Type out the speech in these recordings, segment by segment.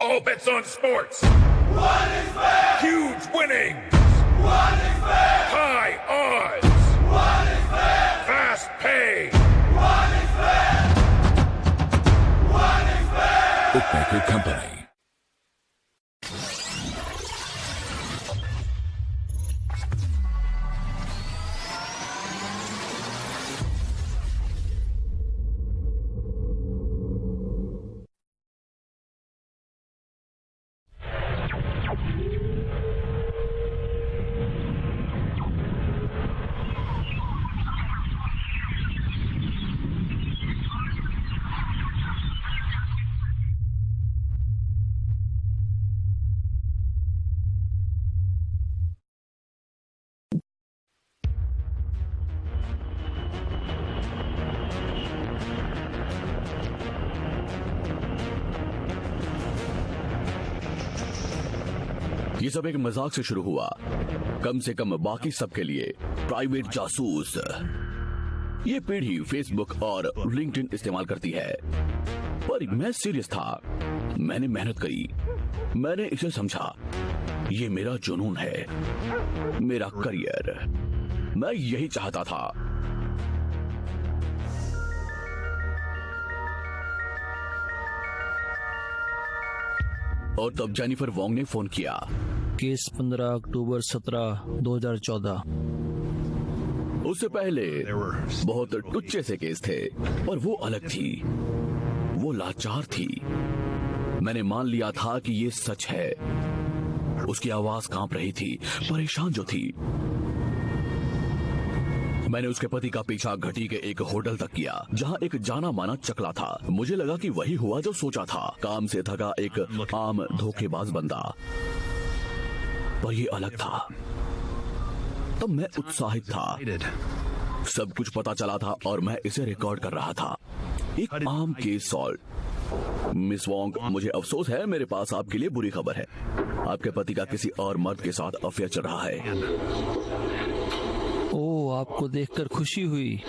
All bets on sports. What is fair? Huge winnings. What is fair? High odds. What is fair? Fast pay. What is fair? What is fair? Bookmaker Company. ये सब एक मजाक से शुरू हुआ, कम से कम बाकी सबके लिए। प्राइवेट जासूस ये पीढ़ी फेसबुक और लिंक्डइन इस्तेमाल करती है, पर मैं सीरियस था। मैंने मेहनत करी, मैंने इसे समझा। ये मेरा जुनून है, मेरा करियर। मैं यही चाहता था। और तब जेनिफर वोंग ने फोन किया। केस 15 अक्टूबर 17, 2014। उससे पहले बहुत टुच्चे से केस थे, पर वो अलग थी, वो लाचार थी। मैंने मान लिया था कि ये सच है। उसकी आवाज कांप रही थी, परेशान जो थी। मैंने उसके पति का पीछा घटी के एक होटल तक किया, जहां एक जाना माना चकला था। मुझे लगा कि वही हुआ जो सोचा था, काम से थका एक आम धोखेबाज बंदा। पर ये अलग था। तब मैं उत्साहित था, सब कुछ पता चला था और मैं इसे रिकॉर्ड कर रहा था। एक आम केस सॉल्व। मिस वोंग, मुझे अफसोस है, मेरे पास आपके लिए बुरी खबर है। आपके पति का किसी और मर्द के साथ अफेयर चल रहा है। ओ, आपको देखकर खुशी हुई।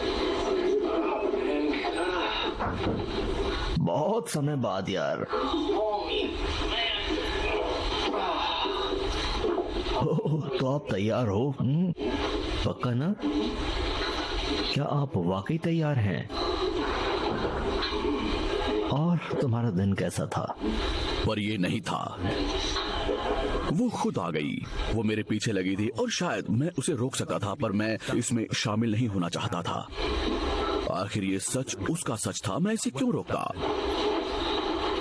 बहुत समय बाद यार। तो आप तैयार हो? पक्का ना? क्या आप वाकई तैयार हैं? और तुम्हारा दिन कैसा था? पर ये नहीं था। वो खुद आ गई। वो मेरे पीछे लगी थी और शायद मैं उसे रोक सकता था, पर मैं इसमें शामिल नहीं होना चाहता था। आखिर ये सच उसका सच था, मैं इसे क्यों रोकता?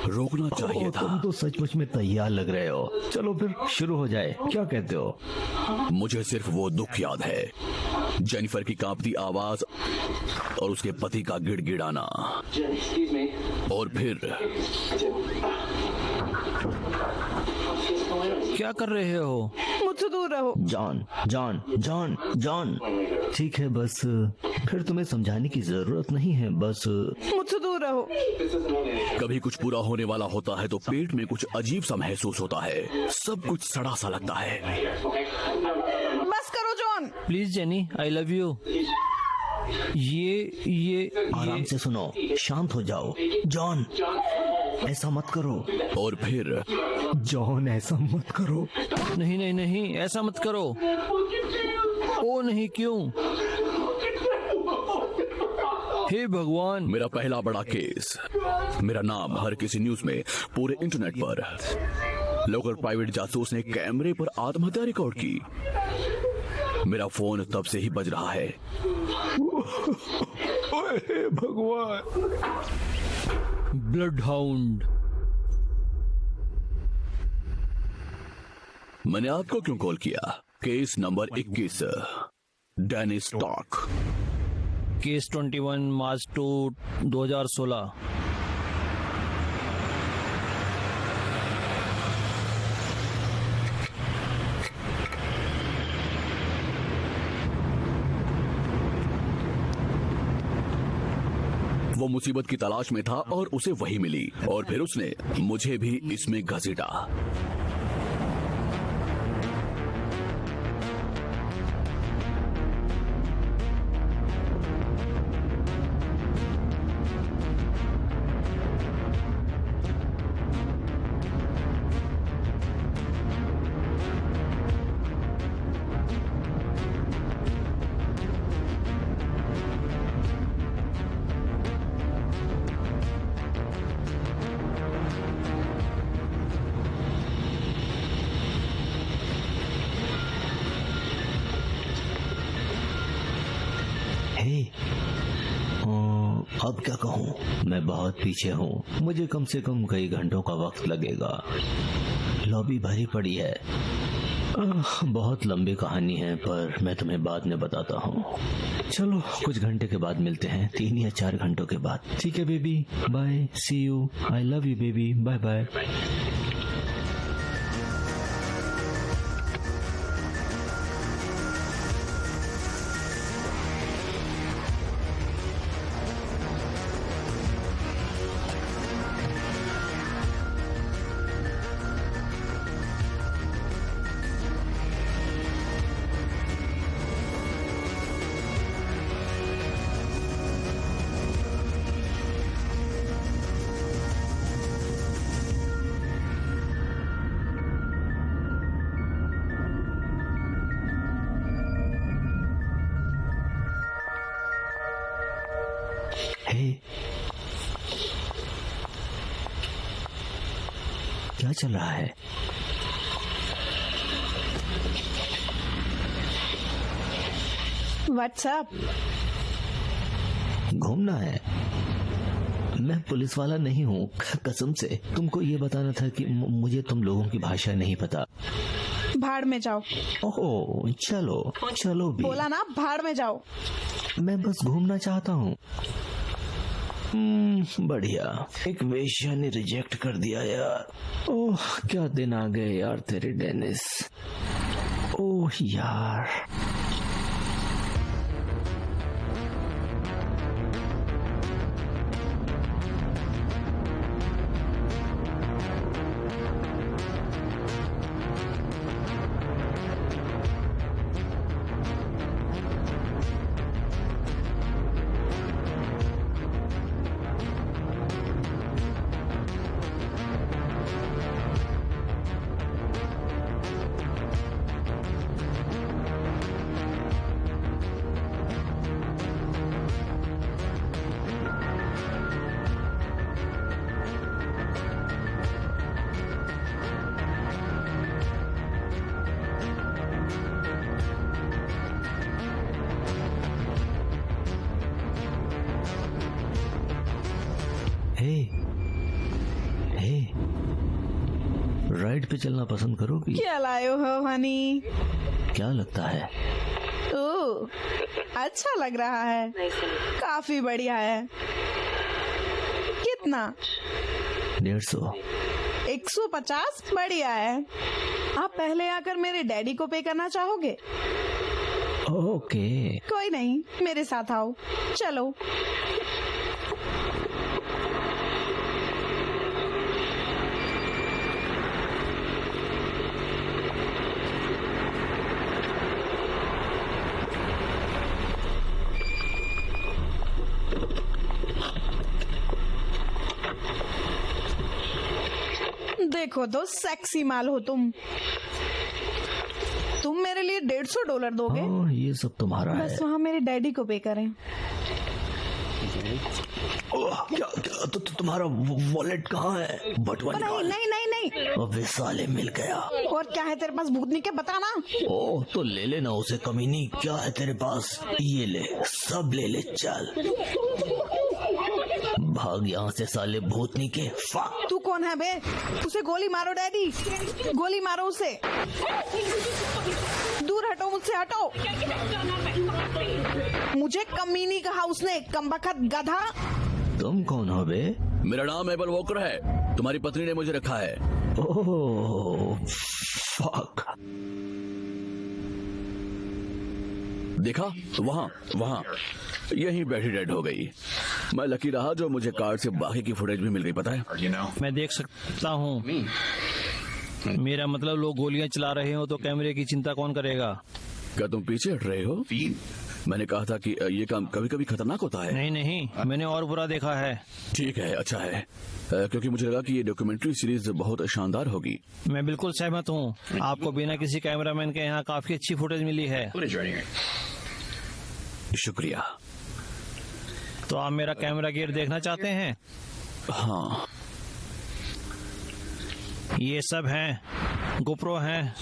रोकना चाहिए था। तुम तो सचमुच में तैयार लग रहे हो। चलो फिर शुरू हो जाए, क्या कहते हो? मुझे सिर्फ वो दुख याद है, जेनिफर की कांपती आवाज और उसके पति का गिड़गिड़ाना। और फिर क्या कर रहे हो? मुझसे दूर रहो। जॉन जॉन जॉन जॉन, ठीक है, बस फिर तुम्हें समझाने की जरूरत नहीं है, बस मुझसे दूर रहो। कभी कुछ पूरा होने वाला होता है तो पेट में कुछ अजीब सा महसूस होता है, सब कुछ सड़ा सा लगता है। बस करो John. Please jenny, I love you. ये आराम से सुनो, शांत हो जाओ। जॉन, ऐसा मत करो। और फिर जॉन, ऐसा मत करो। नहीं नहीं नहीं, ऐसा मत करो। ओ नहीं, क्यों? हे भगवान। मेरा पहला बड़ा केस, मेरा नाम हर किसी न्यूज में, पूरे इंटरनेट पर। लोकल प्राइवेट जासूस ने कैमरे पर आत्महत्या रिकॉर्ड की। मेरा फोन तब से ही बज रहा है। हे भगवान। Bloodhound. मैंने आपको क्यों कॉल किया? Case number 21, Dennis talk. Case 21 March 2, 2016। वो मुसीबत की तलाश में था और उसे वही मिली, और फिर उसने मुझे भी इसमें घसीटा। हे, अब क्या कहूँ, मैं बहुत पीछे हूँ। मुझे कम से कम कई घंटों का वक्त लगेगा। लॉबी भरी पड़ी है। बहुत लंबी कहानी है, पर मैं तुम्हें बाद में बताता हूँ। चलो कुछ घंटे के बाद मिलते हैं, 3 या 4 घंटों के बाद। ठीक है baby, bye, see you, I love you baby, bye bye. Hey, क्या चल रहा है? व्हाट्सएप घूमना है। मैं पुलिस वाला नहीं हूँ, कसम से। तुमको ये बताना था कि मुझे तुम लोगों की भाषा नहीं पता। भाड़ में जाओ। ओह, चलो चलो भी। बोला ना, भाड़ में जाओ। मैं बस घूमना चाहता हूँ। बढ़िया, एक वेश्या ने रिजेक्ट कर दिया यार। ओह, क्या दिन आ गए यार तेरे डेनिस। ओह यार। राइड पे चलना पसंद करोगी? क्या लाए हो हनी? क्या लगता है? ओह, अच्छा लग रहा है, काफी बढ़िया है। कितना? 150। 150? बढ़िया है। आप पहले आकर मेरे डैडी को पे करना चाहोगे? ओके। कोई नहीं, मेरे साथ आओ, चलो। देखो तो सेक्सी माल हो तुम मेरे लिए $150 दोगे? हाँ, ये सब तुम्हारा है। बस वहाँ मेरे डैडी को पे करें। क्या तुम्हारा वॉलेट कहाँ है? बटवा निकाल। नहीं। अबे साले, मिल गया। और क्या है तेरे पास भूतनी के, बताना। ओह, तो ले लेना उसे कमीनी। क्या है तेरे पास? ये ले, सब ले ले, चल भाग यहाँ से साले भूतनी के। फक। तू कौन है बे? उसे गोली मारो डैडी, गोली मारो उसे। दूर हटो मुझसे, हटो। मुझे कमीनी कहा उसने, कमबख्त गधा। तुम कौन हो बे? मेरा नाम एबल वॉकर है, तुम्हारी पत्नी ने मुझे रखा है। Oh fuck. देखा, वहाँ यहीं बैठी डेड हो गई। मैं लकी रहा जो मुझे कार से बाकी की फुटेज भी मिल गई, पता है। मैं देख सकता हूँ। मेरा मतलब, लोग गोलियां चला रहे हो तो कैमरे की चिंता कौन करेगा? क्या तुम पीछे हट रहे हो? मैंने कहा था कि ये काम कभी कभी खतरनाक होता है। नहीं, मैंने और बुरा देखा है। ठीक है, अच्छा है, क्योंकि मुझे लगा कि ये डॉक्यूमेंट्री सीरीज बहुत शानदार होगी। मैं बिल्कुल सहमत हूँ। आपको बिना किसी कैमरामैन के यहाँ काफी अच्छी फुटेज मिली है। शुक्रिया। तो आप मेरा कैमरा गियर देखना चाहते हैं? हाँ, ये सब हैं, गोप्रो हैं,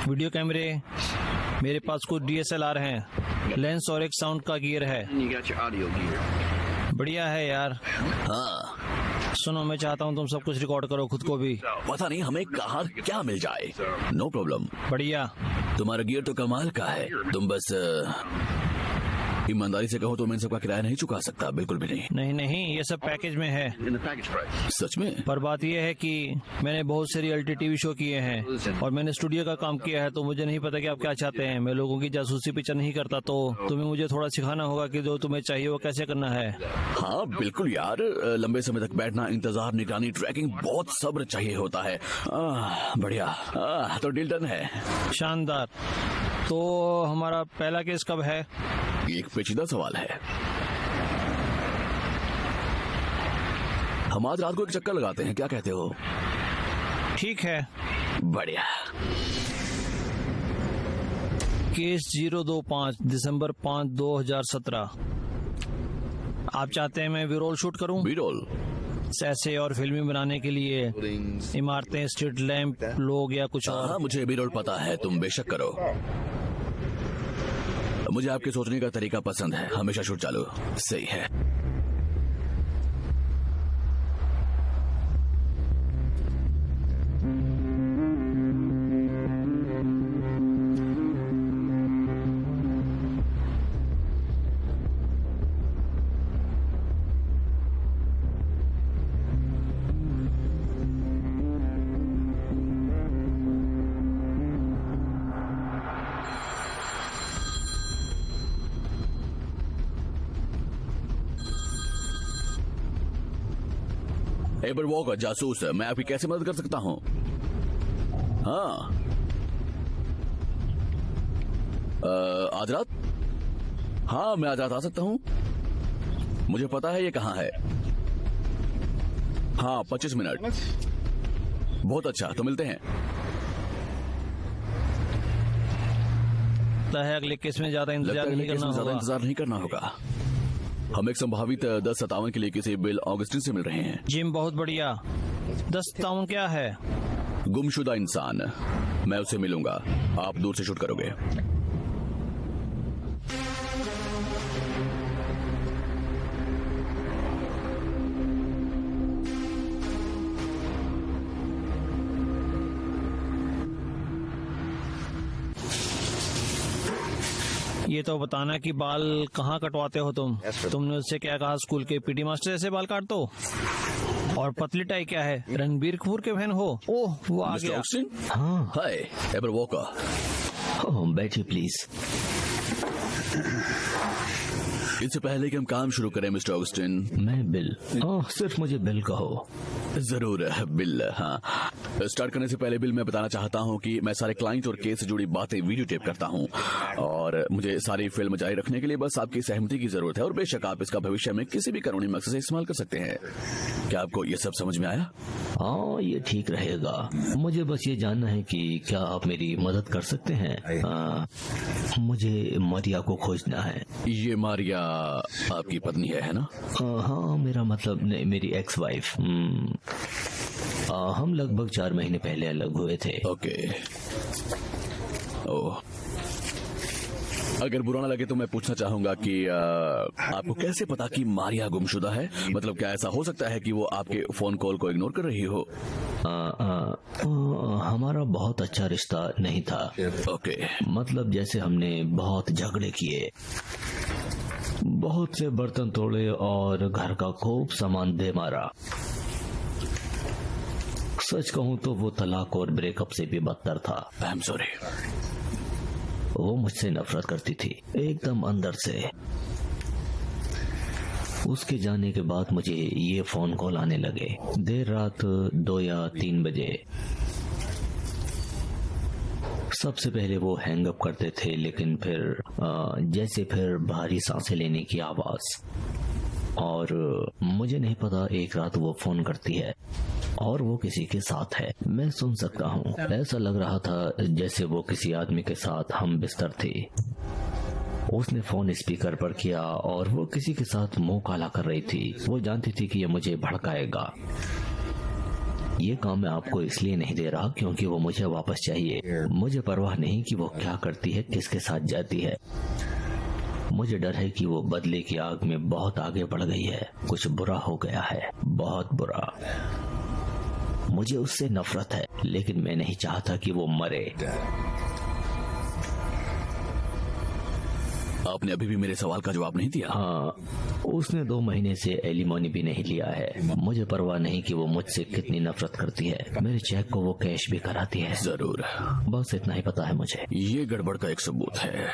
वीडियो कैमरे, मेरे पास कुछ DSLR हैं। लेंस और एक साउंड का गियर है। बढ़िया है यार। हाँ, सुनो, मैं चाहता हूँ तुम सब कुछ रिकॉर्ड करो खुद को भी। पता नहीं हमें कहाँ क्या मिल जाए। No problem. बढ़िया। तुम्हारा गियर तो कमाल का है। तुम बस ईमानदारी से कहो तो मैं इन सबका किराया नहीं चुका सकता, बिल्कुल भी नहीं। नहीं नहीं, ये सब पैकेज में है। सच में? पर बात यह है कि मैंने बहुत से रियलिटी टीवी शो किए हैं और मैंने स्टूडियो का काम किया है, तो मुझे नहीं पता कि आप क्या चाहते हैं। मैं लोगों की जासूसी पिक्चर नहीं करता, तो तुम्हें मुझे थोड़ा सिखाना होगा कि जो तुम्हें चाहिए वो कैसे करना है। हाँ बिल्कुल यार, लंबे समय तक बैठना, इंतजार, निगरानी, ट्रैकिंग, बहुत सब्र चाहिए होता है। बढ़िया। तो डील डन है। शानदार। तो हमारा पहला केस कब है? एक पेचीदा सवाल है। हम आज रात को एक चक्कर लगाते हैं, क्या कहते हो? ठीक है। बढ़िया। केस 025 दिसंबर 5, 2017। आप चाहते हैं मैं वीरोल शूट करूं? बीरोल? ऐसे और फिल्में बनाने के लिए इमारतें, स्ट्रीट लैंप, लोग या कुछ और? हाँ, मुझे बीरोल पता है, तुम बेशक करो। मुझे आपके सोचने का तरीका पसंद है। हमेशा शूट चालू। सही है। एबर वॉकर, जासूस, मैं आपकी कैसे मदद कर सकता हूँ? हाँ, आज रात? हाँ, मैं आज रात आ सकता हूँ। मुझे पता है ये कहाँ है। हाँ, 25 मिनट। बहुत अच्छा, तो मिलते हैं। है अगले केस में ज्यादा इंतजार नहीं करना होगा। ज्यादा इंतजार नहीं करना होगा। हम एक संभावित 1057 के लिए किसी बिल ऑगस्टिन से मिल रहे हैं। जिम, बहुत बढ़िया। 1057 क्या है? गुमशुदा इंसान। मैं उससे मिलूंगा। आप दूर से शूट करोगे। ये तो बताना कि बाल कहाँ कटवाते हो तुम? तुमने उससे क्या कहा? स्कूल के पीटी मास्टर ऐसे बाल काट दो? और पतली टाई क्या है? रणबीर कपूर के फैन हो? ओह, वो आ गया। हाँ। हाय एबर वॉकर। ओह, बैठिए प्लीज। इससे पहले कि हम काम शुरू करें मिस्टर ऑगस्टिन, मैं बिल। ओह, सिर्फ मुझे बिल कहो। जरूर बिल। हाँ, स्टार्ट करने से पहले बिल, मैं बताना चाहता हूँ कि मैं सारे क्लाइंट और केस से जुड़ी बातें वीडियो टेप करता हूँ और मुझे सारी फिल्म जारी रखने के लिए बस आपकी सहमति की जरूरत है। और बेशक आप इसका भविष्य में किसी भी कानूनी मकसद से इस्तेमाल कर सकते हैं। क्या आपको ये सब समझ में आया? हाँ, ये ठीक रहेगा। मुझे बस ये जानना है कि क्या आप मेरी मदद कर सकते हैं? मुझे मारिया को खोजना है। ये मारिया आपकी पत्नी है ना? हाँ, मेरा मतलब मेरी एक्स वाइफ। हम लगभग 4 महीने पहले अलग हुए थे। ओके। ओह, अगर बुरा ना लगे तो मैं पूछना चाहूंगा कि आपको कैसे पता कि मारिया गुमशुदा है? मतलब क्या ऐसा हो सकता है कि वो आपके फोन कॉल को इग्नोर कर रही हो? हमारा बहुत अच्छा रिश्ता नहीं था। ओके। मतलब जैसे हमने बहुत झगड़े किए, बहुत से बर्तन तोड़े और घर का खूब सामान दे मारा। सच कहूं तो वो तलाक और ब्रेकअप से भी बदतर था। I am sorry. वो मुझसे नफरत करती थी, एकदम अंदर से। उसके जाने के बाद मुझे ये फोन कॉल आने लगे देर रात 2 या 3 बजे। सबसे पहले वो हैंग अप करते थे, लेकिन फिर भारी सांसें लेने की आवाज। और मुझे नहीं पता, एक रात वो फोन करती है और वो किसी के साथ है। मैं सुन सकता हूँ। ऐसा लग रहा था जैसे वो किसी आदमी के साथ हम बिस्तर थी। उसने फोन स्पीकर पर किया और वो किसी के साथ मुंह काला कर रही थी। वो जानती थी कि ये मुझे भड़काएगा। ये काम मैं आपको इसलिए नहीं दे रहा क्योंकि वो मुझे वापस चाहिए। मुझे परवाह नहीं कि वो क्या करती है, किसके साथ जाती है। मुझे डर है कि वो बदले की आग में बहुत आगे बढ़ गई है। कुछ बुरा हो गया है, बहुत बुरा। मुझे उससे नफरत है, लेकिन मैं नहीं चाहता कि वो मरे। आपने अभी भी मेरे सवाल का जवाब नहीं दिया। हाँ, उसने 2 महीने से एलिमोनी भी नहीं लिया है। मुझे परवाह नहीं कि वो मुझसे कितनी नफरत करती है। मेरे चेक को वो कैश भी कराती है। जरूर, बस इतना ही पता है मुझे। ये गड़बड़ का एक सबूत है।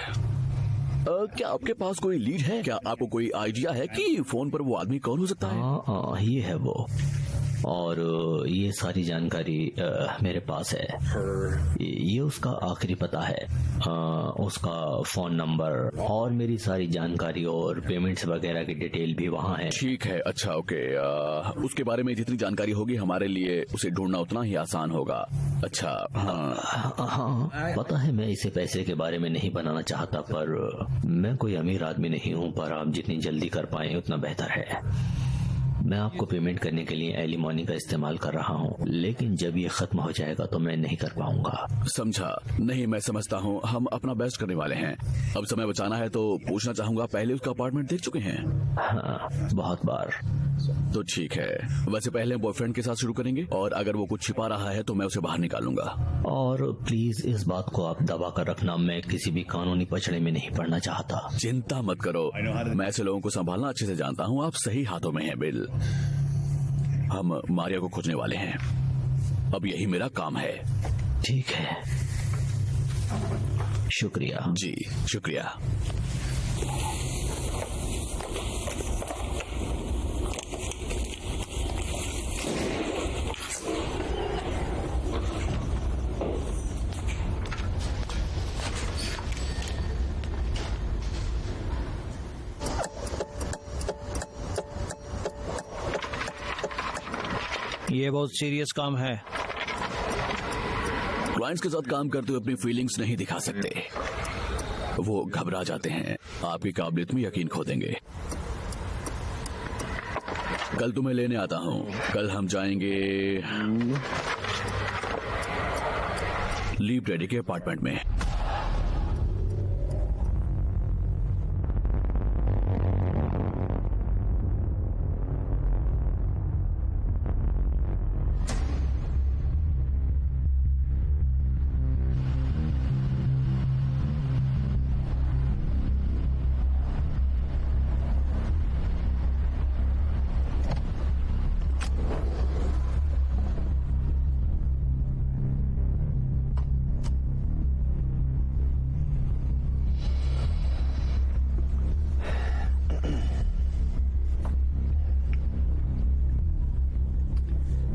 क्या आपके पास कोई लीड है? क्या आपको कोई आइडिया है कि फोन पर वो आदमी कौन हो सकता है? हाँ, ये है वो। और ये सारी जानकारी मेरे पास है। ये उसका आखिरी पता है, उसका फोन नंबर और मेरी सारी जानकारी और पेमेंट्स वगैरह की डिटेल भी वहाँ है। ठीक है, अच्छा, ओके। उसके बारे में जितनी जानकारी होगी हमारे लिए उसे ढूंढना उतना ही आसान होगा। अच्छा, हाँ, पता है मैं इसे पैसे के बारे में नहीं बनाना चाहता, पर मैं कोई अमीर आदमी नहीं हूँ। पर आप जितनी जल्दी कर पाए उतना बेहतर है। मैं आपको पेमेंट करने के लिए एलिमोनी का इस्तेमाल कर रहा हूँ, लेकिन जब ये खत्म हो जाएगा तो मैं नहीं कर पाऊंगा। समझा? नहीं, मैं समझता हूँ। हम अपना बेस्ट करने वाले हैं। अब समय बचाना है तो पूछना चाहूंगा, पहले उसका अपार्टमेंट देख चुके हैं? हाँ, बहुत बार। तो ठीक है। वैसे पहले हम बॉयफ्रेंड के साथ शुरू करेंगे, और अगर वो कुछ छिपा रहा है तो मैं उसे बाहर निकालूंगा। और प्लीज इस बात को आप दबा कर रखना, मैं किसी भी कानूनी पचड़े में नहीं पड़ना चाहता। चिंता मत करो, मैं ऐसे लोगों को संभालना अच्छे से जानता हूँ। आप सही हाथों में हैं, बिल। हम मारिया को खोजने वाले हैं। अब यही मेरा काम है। ठीक है, शुक्रिया। जी, शुक्रिया। ये बहुत सीरियस काम है। क्लाइंट्स के साथ काम करते हुए अपनी फीलिंग्स नहीं दिखा सकते। वो घबरा जाते हैं, आपकी काबिलियत में यकीन खो देंगे। कल तुम्हें लेने आता हूँ। कल हम जाएंगे लीव डैडी के अपार्टमेंट में।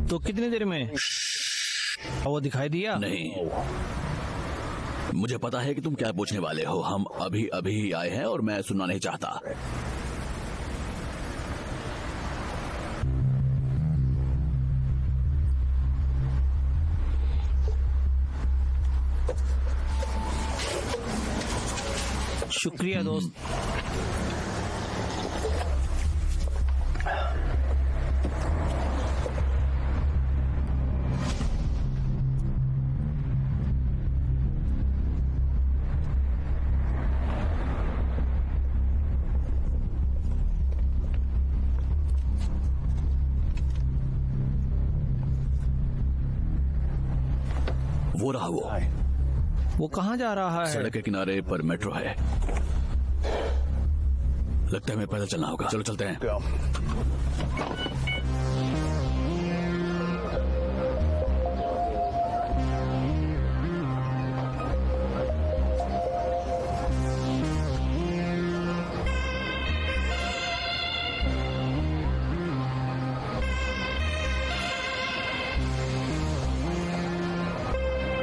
तो कितनी देर में? वो दिखाई दिया? नहीं, मुझे पता है कि तुम क्या पूछने वाले हो। हम अभी अभी ही आए हैं और मैं सुनना नहीं चाहता। शुक्रिया दोस्त। वो रहा वो कहाँ जा रहा है? सड़क के किनारे पर मेट्रो है। लगता है हमें पैदल चलना होगा। चलो चलते हैं।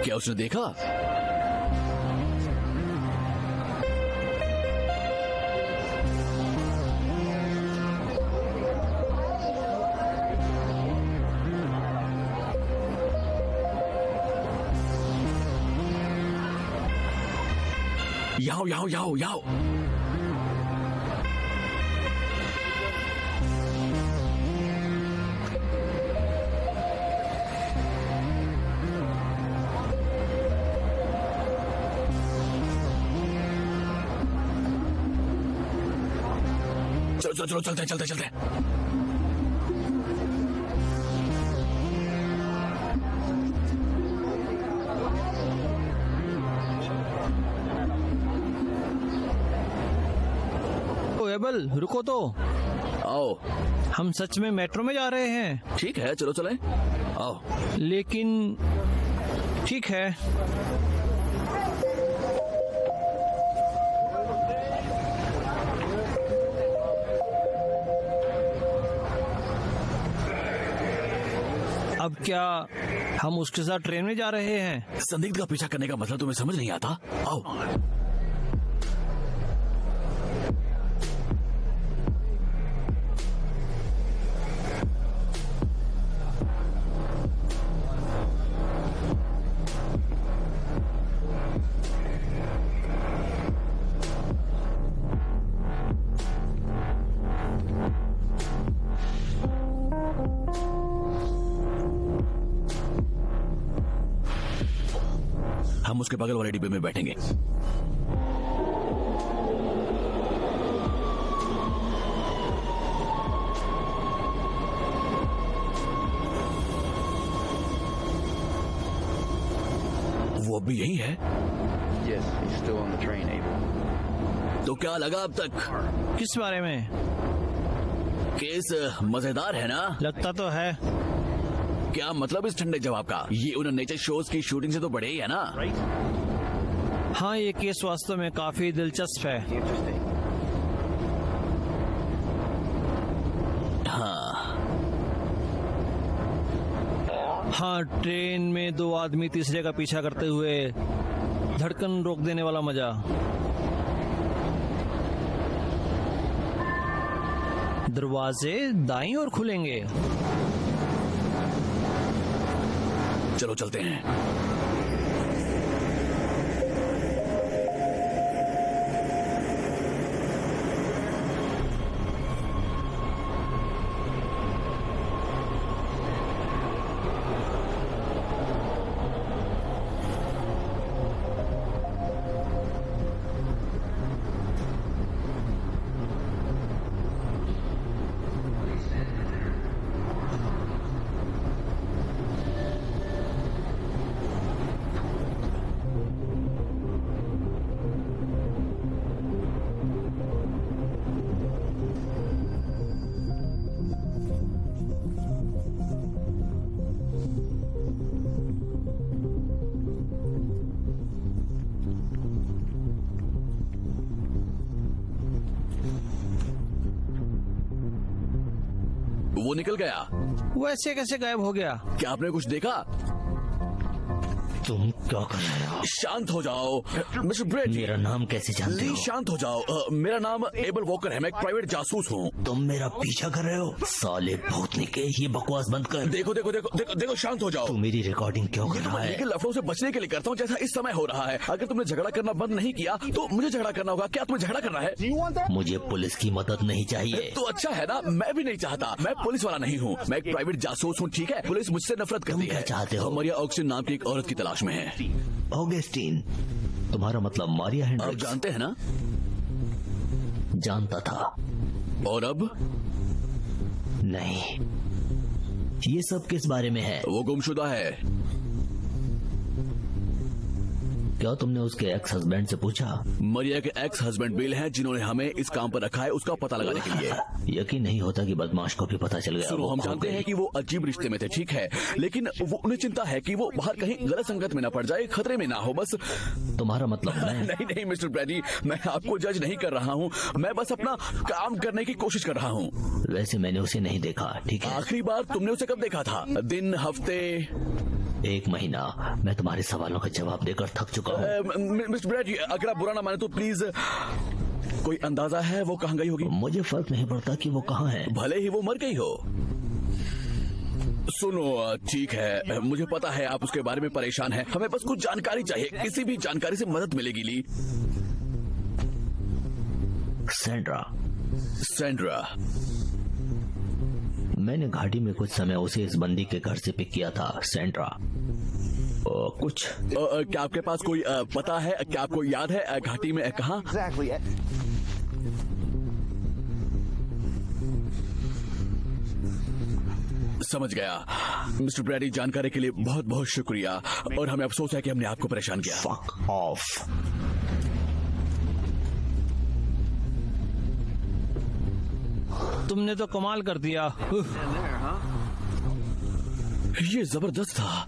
क्या उसने देखा? याओ याओ याओ याओ। चलो चलो चलो, चलते हैं चलते हैं चलते हैं। ओ एबल, रुको तो। आओ। हम सच में मेट्रो में जा रहे हैं? ठीक है, चलो चलें। आओ। लेकिन ठीक है। अब क्या हम उसके साथ ट्रेन में जा रहे हैं? संदिग्ध का पीछा करने का मतलब तुम्हें समझ नहीं आता? आओ। हम उसके बगल वाले डिब्बे में बैठेंगे। वो अब भी यही है? Yes, he's still on the train, Abel. तो क्या लगा अब तक? किस बारे में? केस मजेदार है ना? लगता तो है। क्या मतलब इस ठंडे जवाब का? ये उन नेचर शोज की शूटिंग से तो बड़े ही है ना? हाँ, ये केस वास्तव में काफी दिलचस्प है। Interesting. हाँ, ट्रेन में दो आदमी तीसरे का पीछा करते हुए धड़कन रोक देने वाला मजा। दरवाजे दाईं ओर खुलेंगे। चलो चलते हैं। वो निकल गया। वो ऐसे कैसे गायब हो गया? क्या आपने कुछ देखा? तुम क्या कर रहे हो? शांत हो जाओ मिस्टर ब्रेड। मेरा नाम कैसे जानते प्लीज हो? शांत हो जाओ। मेरा नाम एबल वॉकर है। मैं एक प्राइवेट जासूस हूँ। तुम मेरा पीछा कर रहे हो? साले भूतनी के, ये बकवास बंद कर। देखो देखो देखो देखो देखो, शांत हो जाओ। तू मेरी रिकॉर्डिंग क्यों कर रहा है? लेकिन लफड़ों से बचने के लिए करता हूँ, जैसा इस समय हो रहा है। अगर तुमने झगड़ा करना बंद नहीं किया तो मुझे झगड़ा करना होगा। क्या तुम्हें झगड़ा करना है? मुझे पुलिस की मदद नहीं चाहिए। तो अच्छा है ना, मैं भी नहीं चाहता। मैं पुलिस वाला नहीं हूँ, मैं एक प्राइवेट जासूस हूँ। ठीक है, पुलिस मुझसे नफरत करती क्या है। चाहते हो? हम मरिया ऑक्सिन नाम की एक औरत की तलाश में है। ऑगस्टीन, तुम्हारा मतलब मारिया आप हेंड्रिक्स? जानते हैं ना? जानता था। और अब? नहीं, ये सब किस बारे में है? वो गुमशुदा है। क्या तुमने उसके एक्स हस्बैंड से पूछा? मरिया के एक्स हस्बैंड बिल हैं, जिन्होंने हमें इस काम पर रखा है, उसका पता लगाने के लिए। यकीन नहीं होता कि बदमाश को भी पता चल गया। सुनो, वो हम खो जानते गई। हैं कि वो अजीब रिश्ते में थे, ठीक है, लेकिन वो उन्हें चिंता है कि वो बाहर कहीं गलत संगत में ना पड़ जाए, खतरे में ना हो। बस तुम्हारा मतलब मैं? नहीं नहीं मिस्टर ब्रैडी, मैं आपको जज नहीं कर रहा हूँ। मैं बस अपना काम करने की कोशिश कर रहा हूँ। वैसे मैंने उसे नहीं देखा, ठीक है? आखिरी बार तुमने उसे कब देखा था? दिन, हफ्ते? 1 महीना। मैं तुम्हारे सवालों का जवाब देकर थक चुका हूँ। मिस्टर ब्रैडी, अगर आप बुरा ना माने तो प्लीज, कोई अंदाजा है वो कहाँ गई होगी? मुझे फर्क नहीं पड़ता कि वो कहाँ है। भले ही वो मर गई हो। सुनो, ठीक है, मुझे पता है आप उसके बारे में परेशान हैं। हमें बस कुछ जानकारी चाहिए, किसी भी जानकारी से मदद मिलेगी। ली सैंड्रा। सैंड्रा, मैंने घाटी में कुछ समय उसे इस बंदी के घर से पिक किया था। सैंड्रा, कुछ क्या आपके पास कोई पता है? क्या आपको याद है घाटी में कहाँ? Exactly. समझ गया मिस्टर ब्रैडी, जानकारी के लिए बहुत बहुत शुक्रिया और हमें अफसोस है कि हमने आपको परेशान किया। Fuck off. तुमने तो कमाल कर दिया। ये जबरदस्त था।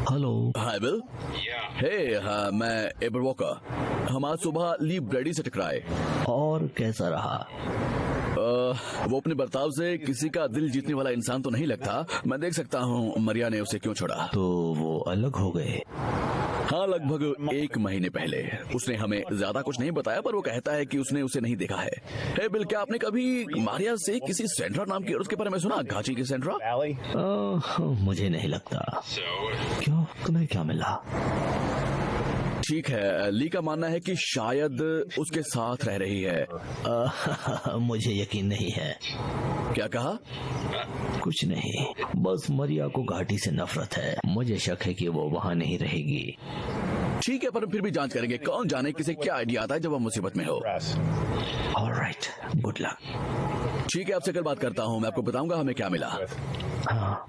हेलो। हाय बिल। हे हाँ, मैं एबर वॉकर। हम आज सुबह ली ब्रैडी से टकराए। और कैसा रहा? वो अपने बर्ताव से किसी का दिल जीतने वाला इंसान तो नहीं लगता। मैं देख सकता हूँ मरिया ने उसे क्यों छोड़ा। तो वो अलग हो गए? हाँ, लगभग 1 महीने पहले। उसने हमें ज्यादा कुछ नहीं बताया, पर वो कहता है कि उसने उसे नहीं देखा है। हे बिल, क्या आपने कभी मारिया से किसी सेंड्रा नाम की औरत के बारे में सुना? घाची की सेंड्रा? मुझे नहीं लगता। क्यों, तुम्हें क्या मिला? ठीक है, ली का मानना है कि शायद उसके साथ रह रही है। मुझे यकीन नहीं है। क्या कहा? कुछ नहीं, बस मरिया को घाटी से नफरत है। मुझे शक है कि वो वहाँ नहीं रहेगी। ठीक है, पर फिर भी जांच करेंगे। कौन जाने किसे क्या आइडिया आता है जब वो मुसीबत में हो। Alright, good luck. ठीक है, आपसे कल बात करता हूँ। मैं आपको बताऊंगा हमें क्या मिला। हाँ।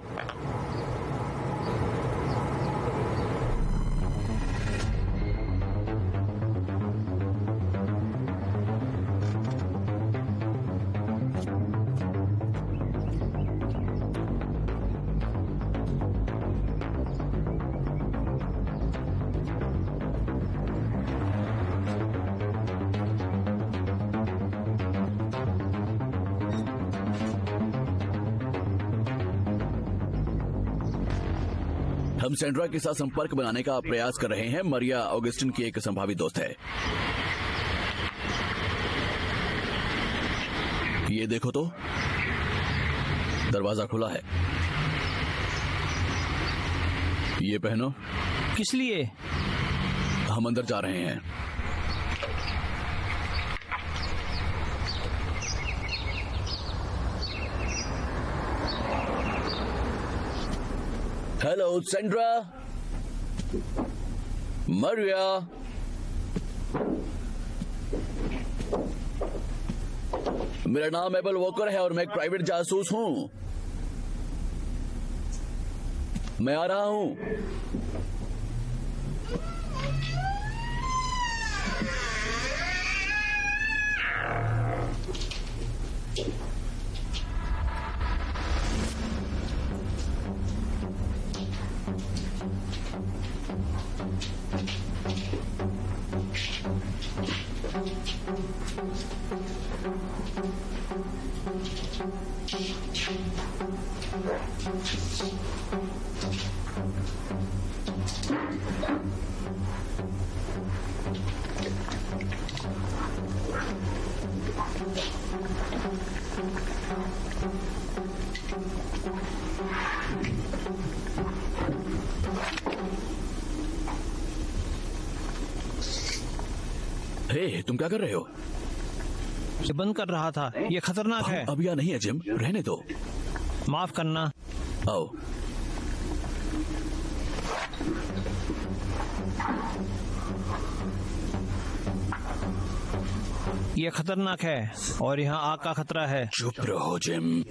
हम सेंड्रा के साथ संपर्क बनाने का प्रयास कर रहे हैं। मरिया ऑगस्टिन की एक संभावित दोस्त है। ये देखो तो, दरवाजा खुला है। ये पहनो। किस लिए? हम अंदर जा रहे हैं। हेलो सेंड्रा, मरिया। मेरा नाम एबल वॉकर है और मैं एक प्राइवेट जासूस हूं। मैं आ रहा हूं। हे, तुम क्या कर रहे हो? ये बंद कर रहा था। ये खतरनाक है। अब यहाँ नहीं है जिम, रहने दो। माफ करना। आओ। ये खतरनाक है और यहाँ आग का खतरा है। चुप रहो जिम।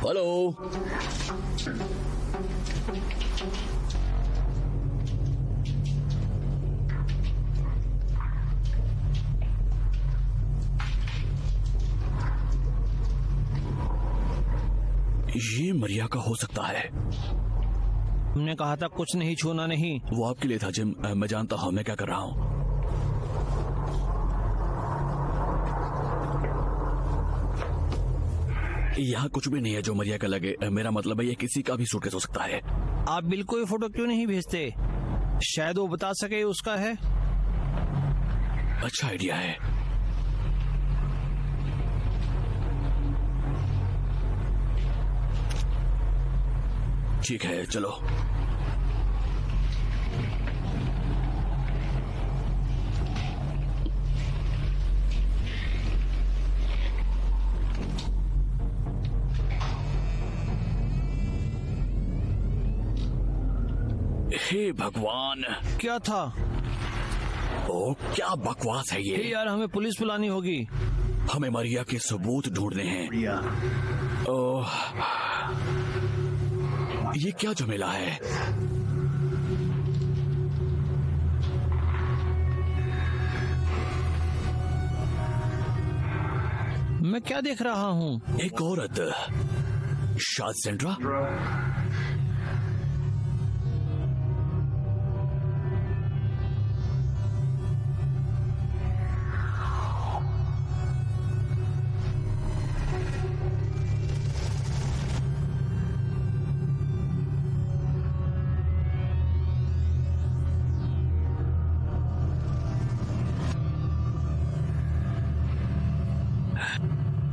हेलो। ये मरिया का हो सकता है। हमने कहा था कुछ नहीं छूना नहीं। वो आपके लिए था जिम। मैं जानता हूं मैं क्या कर रहा हूं। यहाँ कुछ भी नहीं है जो मरिया का लगे। मेरा मतलब है ये किसी का भी सूटकेस हो सकता है। आप बिल को ये फोटो क्यों नहीं भेजते? शायद वो बता सके उसका है। अच्छा आइडिया है। ठीक है, चलो। हे भगवान, क्या था? ओ क्या बकवास है हे ये। यार, हमें पुलिस बुलानी होगी। हमें मरिया के सबूत ढूंढने हैं। ओह, ये क्या झमेला है। मैं क्या देख रहा हूँ? एक औरत, शायद सेंड्रा।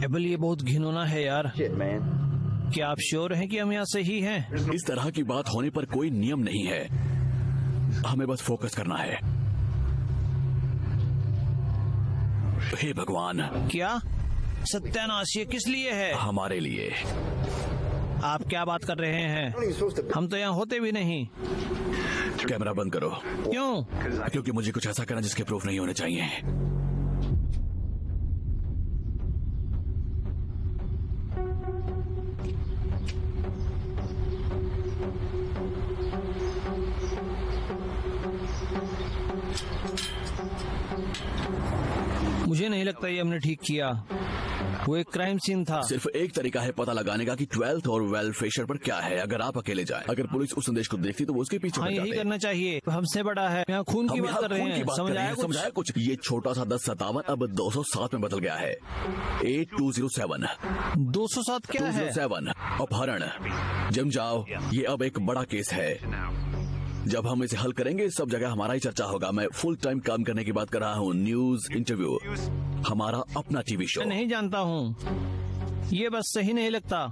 एबल, ये बहुत घिनौना है यार। Shit, man. क्या आप श्योर हैं कि हम यहाँ से ही हैं? इस तरह की बात होने पर कोई नियम नहीं है, हमें बस फोकस करना है। हे भगवान, क्या सत्यानाश, ये किस लिए है? हमारे लिए। आप क्या बात कर रहे हैं? हम तो यहाँ होते भी नहीं। कैमरा बंद करो। क्यों? क्योंकि मुझे कुछ ऐसा करना जिसके प्रूफ नहीं होने चाहिए। मुझे नहीं लगता ये हमने ठीक किया। वो एक क्राइम सीन था। सिर्फ एक तरीका है पता लगाने का कि 12th और वेल फेशर पर क्या है। अगर आप अकेले जाएं, अगर पुलिस उस संदेश को देखती तो वो उसके पीछे हाँ, पड़ यही जाते। करना चाहिए। हमसे बड़ा है। यहाँ खून की हम बात यहाँ कर रहे खून की हैं। बात कर रहे हैं। कुछ? समझाया कुछ। ये छोटा सा 1057 अब 207 में बदल गया है। 8207 207 क्या है? 207 अपहरण। जिम जाओ, ये अब एक बड़ा केस है। जब हम इसे हल करेंगे सब जगह हमारा ही चर्चा होगा। मैं फुल टाइम काम करने की बात कर रहा हूँ। न्यूज, इंटरव्यू, हमारा अपना टीवी शो। मैं नहीं जानता हूँ, ये बस सही नहीं लगता।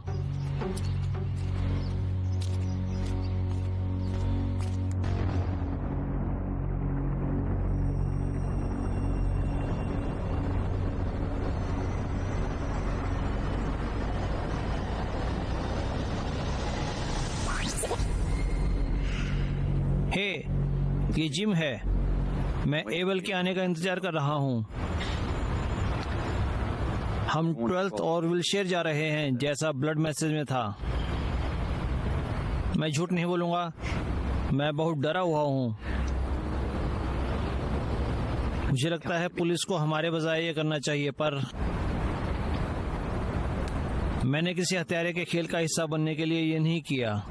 हे, ये जिम है। मैं एबल के आने का इंतजार कर रहा हूँ। हम 12th और विलशेयर जा रहे हैं, जैसा ब्लड मैसेज में था। मैं झूठ नहीं बोलूंगा, मैं बहुत डरा हुआ हूँ। मुझे लगता है पुलिस को हमारे बजाय ये करना चाहिए, पर मैंने किसी हत्यारे के खेल का हिस्सा बनने के लिए ये नहीं किया।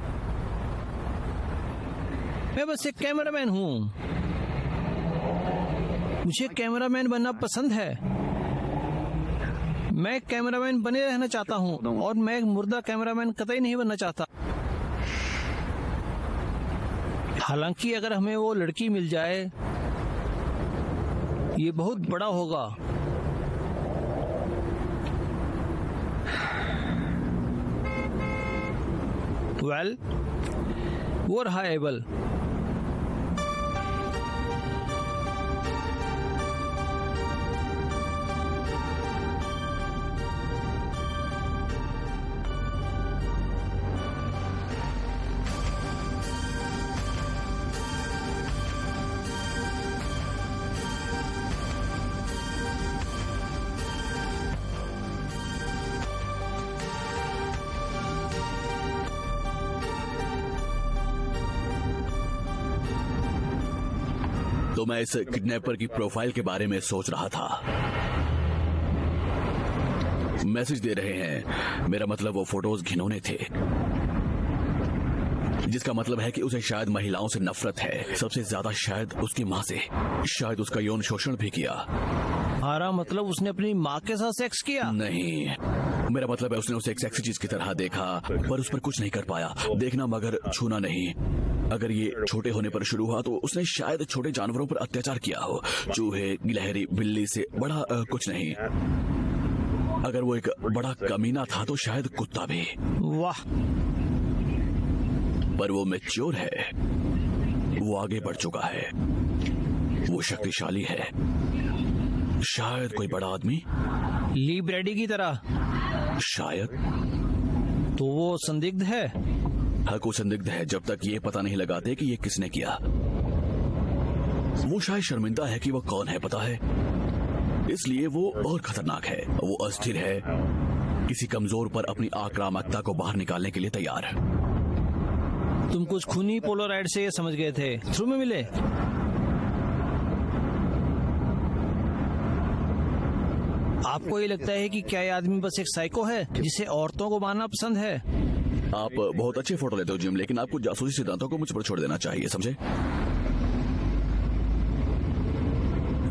मैं बस एक कैमरामैन हूँ। मुझे कैमरामैन बनना पसंद है। मैं कैमरामैन बने रहना चाहता हूँ और मैं एक मुर्दा कैमरामैन कतई नहीं बनना चाहता। हालांकि अगर हमें वो लड़की मिल जाए, ये बहुत बड़ा होगा। वेल, वो रहा एबल। तो मैं इस किडनैपर की प्रोफाइल के बारे में सोच रहा था। मैसेज दे रहे हैं, मेरा मतलब वो फोटोज घिनौने थे, जिसका मतलब है कि उसे शायद महिलाओं से नफरत है, सबसे ज्यादा शायद उसकी माँ से। शायद उसका यौन शोषण भी किया। हमारा मतलब उसने अपनी माँ के साथ सेक्स किया? नहीं, मेरा मतलब है उसने उसे एक सेक्सी चीज की तरह देखा, पर उस पर कुछ नहीं कर पाया। देखना मगर छूना नहीं। अगर ये छोटे होने पर शुरू हुआ तो उसने शायद छोटे जानवरों पर अत्याचार किया हो। चूहे, गिलहरी, बिल्ली से बड़ा कुछ नहीं। अगर वो एक बड़ा कमीना था तो शायद कुत्ता भी। वाह, पर वो मैच्योर है, वो आगे बढ़ चुका है, वो शक्तिशाली है। शायद कोई बड़ा आदमी, ली ब्रैडी की तरह। शायद। तो वो संदिग्ध है। हकू संदिग्ध है जब तक ये पता नहीं लगाते कि ये किसने किया। वो शायद शर्मिंदा है कि वो कौन है, पता है, इसलिए वो और खतरनाक है। वो अस्थिर है, किसी कमजोर पर अपनी आक्रामकता को बाहर निकालने के लिए तैयार। तुम कुछ खूनी पोलराइड से ये समझ गए थे, थ्रू में मिले। आपको ये लगता है कि क्या ये आदमी बस एक साइको है जिसे औरतों को मारना पसंद है? आप बहुत अच्छे फोटो लेते हो जिम, लेकिन आपको जासूसी सिद्धांतों को मुझ पर छोड़ देना चाहिए, समझे?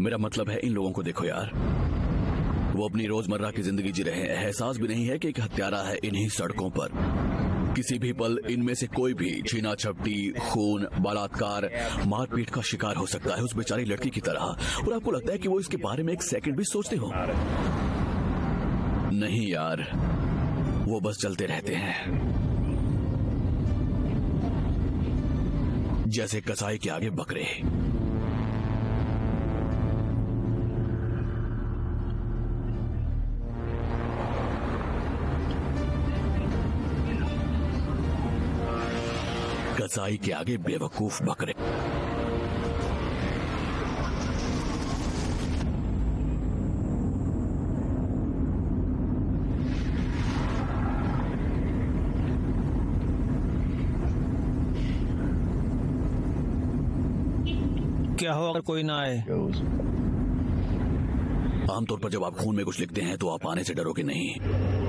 मेरा मतलब है, इन लोगों को देखो यार, वो अपनी रोजमर्रा की जिंदगी जी रहे हैं। एहसास भी नहीं है कि एक हत्यारा है इन्हीं सड़कों पर। किसी भी पल इनमें से कोई भी छीना झपटी, खून, बलात्कार, मारपीट का शिकार हो सकता है, उस बेचारी लड़की की तरह। और आपको लगता है कि वो इसके बारे में एक सेकंड भी सोचते हो? नहीं यार, वो बस चलते रहते हैं, जैसे कसाई के आगे बकरे। कसाई के आगे बेवकूफ बकरे। क्या हो अगर कोई ना आए? आमतौर पर जब आप खून में कुछ लिखते हैं तो आप आने से डरोगे नहीं।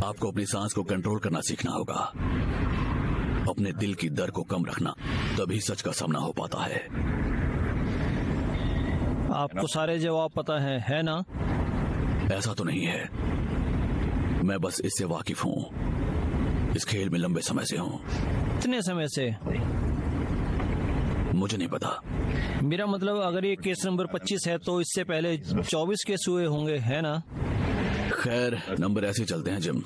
आपको अपनी सांस को कंट्रोल करना सीखना होगा, अपने दिल की दर को कम रखना, तभी सच का सामना हो पाता है। आपको सारे जवाब पता है ना? ऐसा तो नहीं है, मैं बस इससे वाकिफ हूँ, इस खेल में लंबे समय से हूँ। कितने समय से? मुझे नहीं पता। मेरा मतलब अगर ये केस नंबर 25 है तो इससे पहले 24 केस हुए होंगे, है ना? खैर, नंबर ऐसे चलते हैं जिम।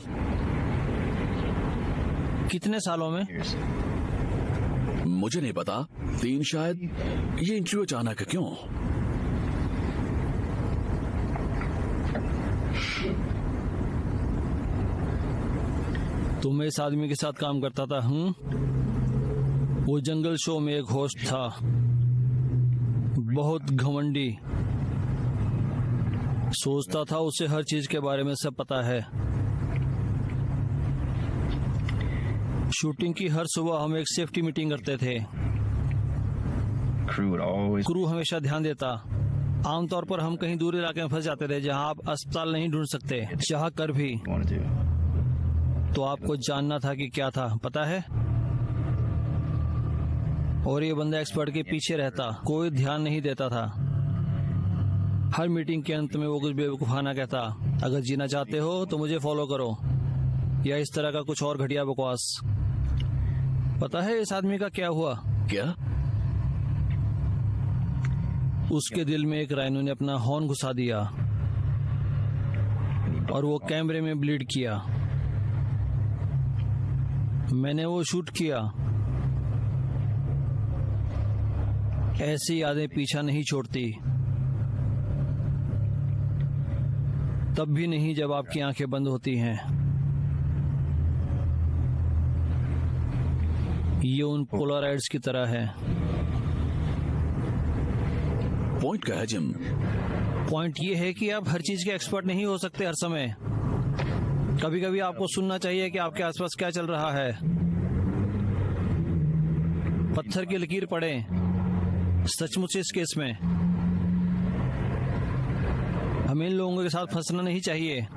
कितने सालों में? मुझे नहीं पता, 3 शायद। ये इंटरव्यू अचानक क्यों? तो मैं इस आदमी के साथ काम करता था। वो जंगल शो में एक होस्ट था, बहुत घमंडी, सोचता था उसे हर चीज के बारे में सब पता है। शूटिंग की हर सुबह हम एक सेफ्टी मीटिंग करते थे। क्रू हमेशा ध्यान देता। आमतौर पर हम कहीं दूर इलाके में फंस जाते थे जहां आप अस्पताल नहीं ढूंढ सकते, चाह कर भी। तो आपको जानना था कि क्या था, पता है? और ये बंदा एक्सपर्ट के पीछे रहता, कोई ध्यान नहीं देता था। हर मीटिंग के अंत में वो कुछ बेवकूफाना कहता, अगर जीना चाहते हो तो मुझे फॉलो करो, या इस तरह का कुछ और घटिया बकवास। पता है इस आदमी का क्या हुआ? क्या? उसके दिल में एक राइनो ने अपना हॉर्न घुसा दिया और वो कैमरे में ब्लीड किया। मैंने वो शूट किया। ऐसी यादें पीछा नहीं छोड़ती, तब भी नहीं जब आपकी आंखें बंद होती हैं। ये उन पोलराइड्स की तरह है। पॉइंट क्या है जिम? पॉइंट ये है कि आप हर चीज के एक्सपर्ट नहीं हो सकते हर समय। कभी कभी आपको सुनना चाहिए कि आपके आसपास क्या चल रहा है। पत्थर की लकीर पड़े, सचमुच इस केस में हमें इन लोगों के साथ फंसना नहीं चाहिए।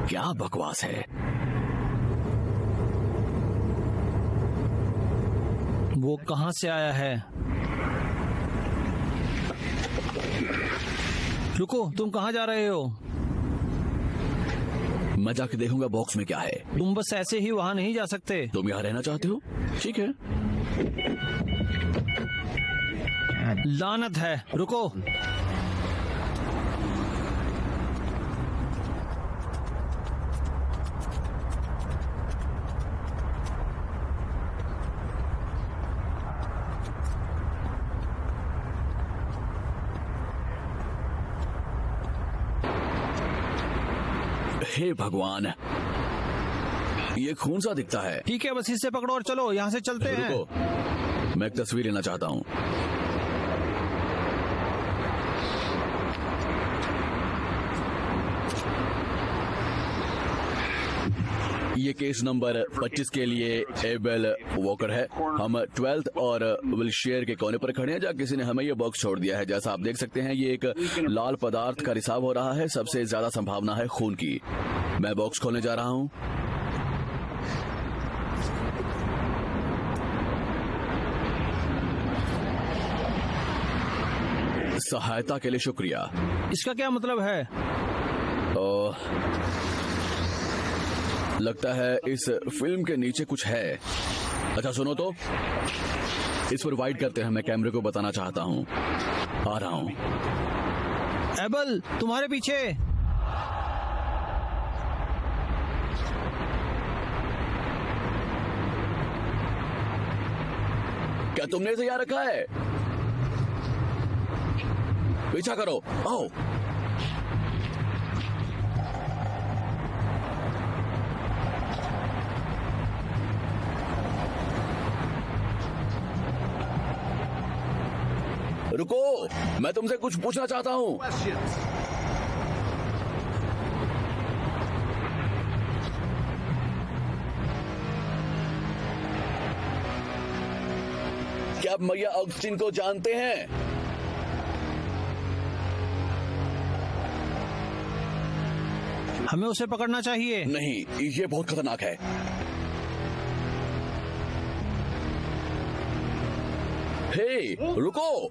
क्या बकवास है? वो कहां से आया है? रुको, तुम कहाँ जा रहे हो? मैं जाके देखूंगा बॉक्स में क्या है। तुम बस ऐसे ही वहाँ नहीं जा सकते। तुम यहाँ रहना चाहते हो? ठीक है। लानत है, रुको। हे भगवान, ये खून सा दिखता है। ठीक है, बस इससे पकड़ो और चलो, यहाँ से चलते हैं। रुको, मैं एक तस्वीर लेना चाहता हूँ। ये केस नंबर 25 के लिए एबेल वॉकर है। हम 12th और विलशेयर के कोने पर खड़े हैं जहाँ किसी ने हमें ये बॉक्स छोड़ दिया है। जैसा आप देख सकते हैं, ये एक लाल पदार्थ का रिसाव हो रहा है। सबसे ज्यादा संभावना है खून की। मैं बॉक्स खोलने जा रहा हूँ। सहायता के लिए शुक्रिया। इसका क्या मतलब है? लगता है इस फिल्म के नीचे कुछ है। अच्छा सुनो तो, इस पर वाइड करते हैं। मैं कैमरे को बताना चाहता हूँ। आ रहा हूँ। एबल, तुम्हारे पीछे। क्या तुमने इसे यहाँ रखा है? पीछा करो, आओ। रुको, मैं तुमसे कुछ पूछना चाहता हूँ। क्या आप मैया ऑगस्टिन को जानते हैं? हमें उसे पकड़ना चाहिए। नहीं, ये बहुत खतरनाक है। हे, रुको।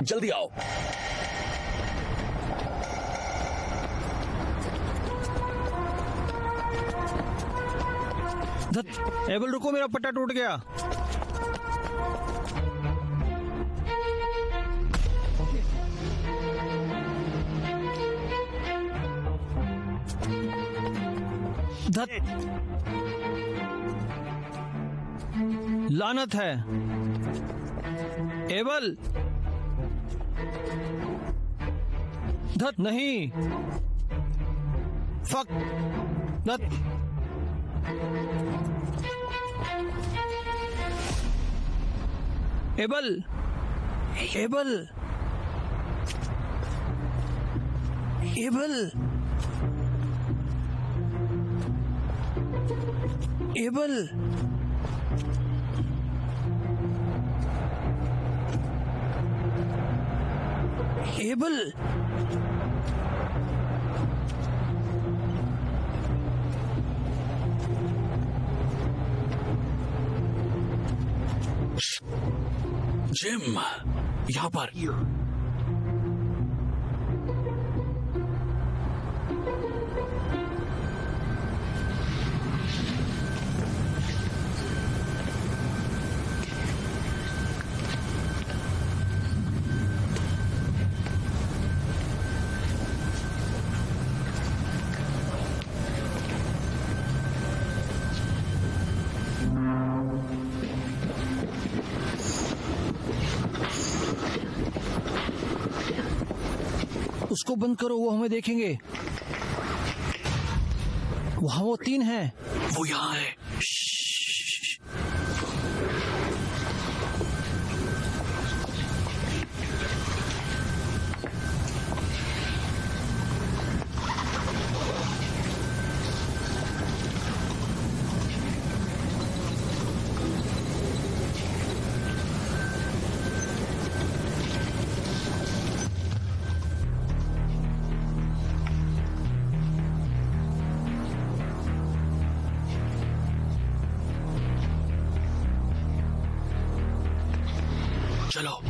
जल्दी आओ। एबल रुको, मेरा पट्टा टूट गया। लानत है। एबल, धत नहीं। फक, धत। Able, able, able, able, able, Jim, यहाँ पर। उसको बंद करो, वो हमें देखेंगे। वहां वो 3 हैं। वो यहाँ है। चलो।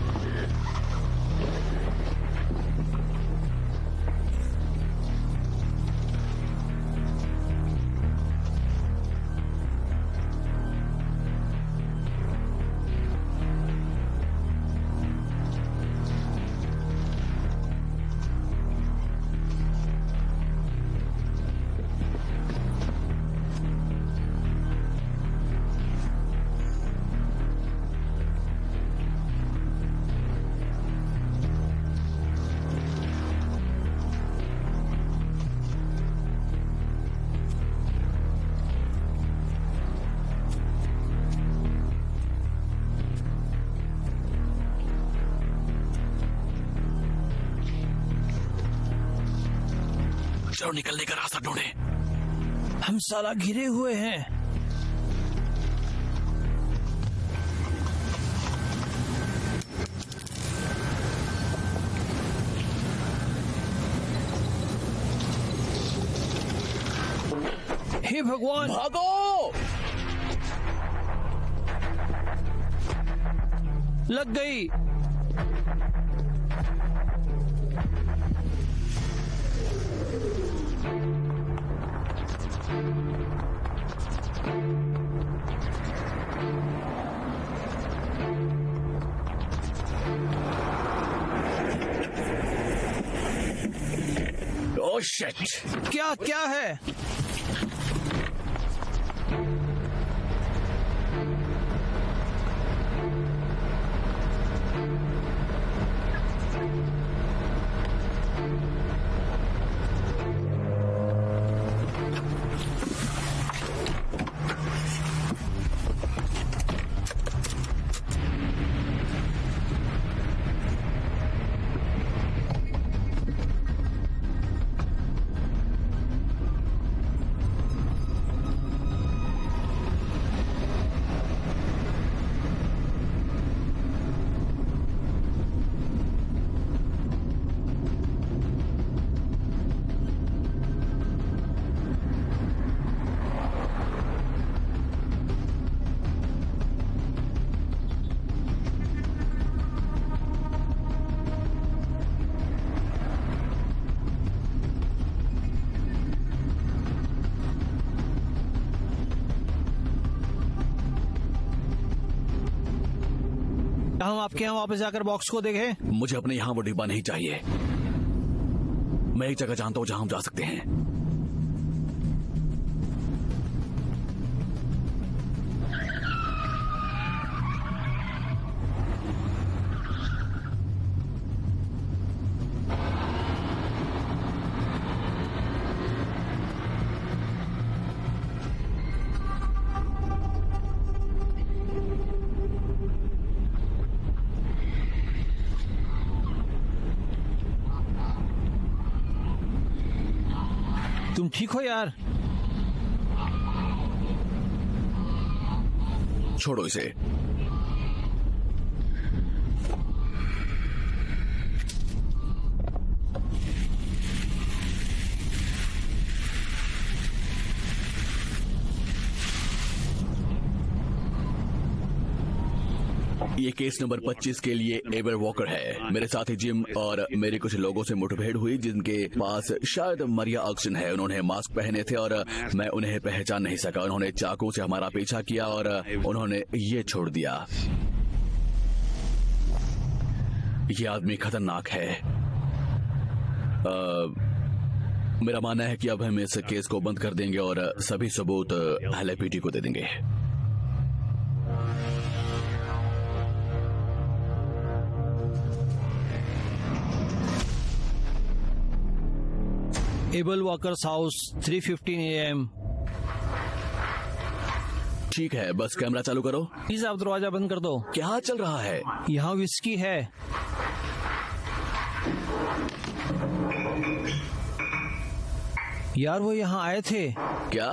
चलो निकलने का रास्ता ढूंढे। हम साला घिरे हुए हैं। हे भगवान, भागो! लग गई। Oh shit! क्या क्या है? हम आपके यहाँ वापस जाकर बॉक्स को देखें? मुझे अपने यहाँ वो डिब्बा नहीं चाहिए। मैं एक जगह जानता हूँ जहाँ हम जा सकते हैं। तुम ठीक हो यार? छोड़ो इसे। ये केस नंबर 25 के लिए एबर वॉकर है। मेरे साथी जिम और मेरे कुछ लोगों से मुठभेड़ हुई जिनके पास शायद मरिया ऑक्सीजन है। उन्होंने मास्क पहने थे और मैं उन्हें पहचान नहीं सका। उन्होंने चाकू से हमारा पीछा किया और उन्होंने ये छोड़ दिया। ये आदमी खतरनाक है। मेरा मानना है कि अब हम इस केस को बंद कर देंगे और सभी सबूत LAPD को दे देंगे। Able walkers house 3:15 AM। ठीक है, बस कैमरा चालू करो। प्लीज आप दरवाजा बंद कर दो। क्या चल रहा है? यहाँ विस्की है। यार वो यहाँ आए थे। क्या?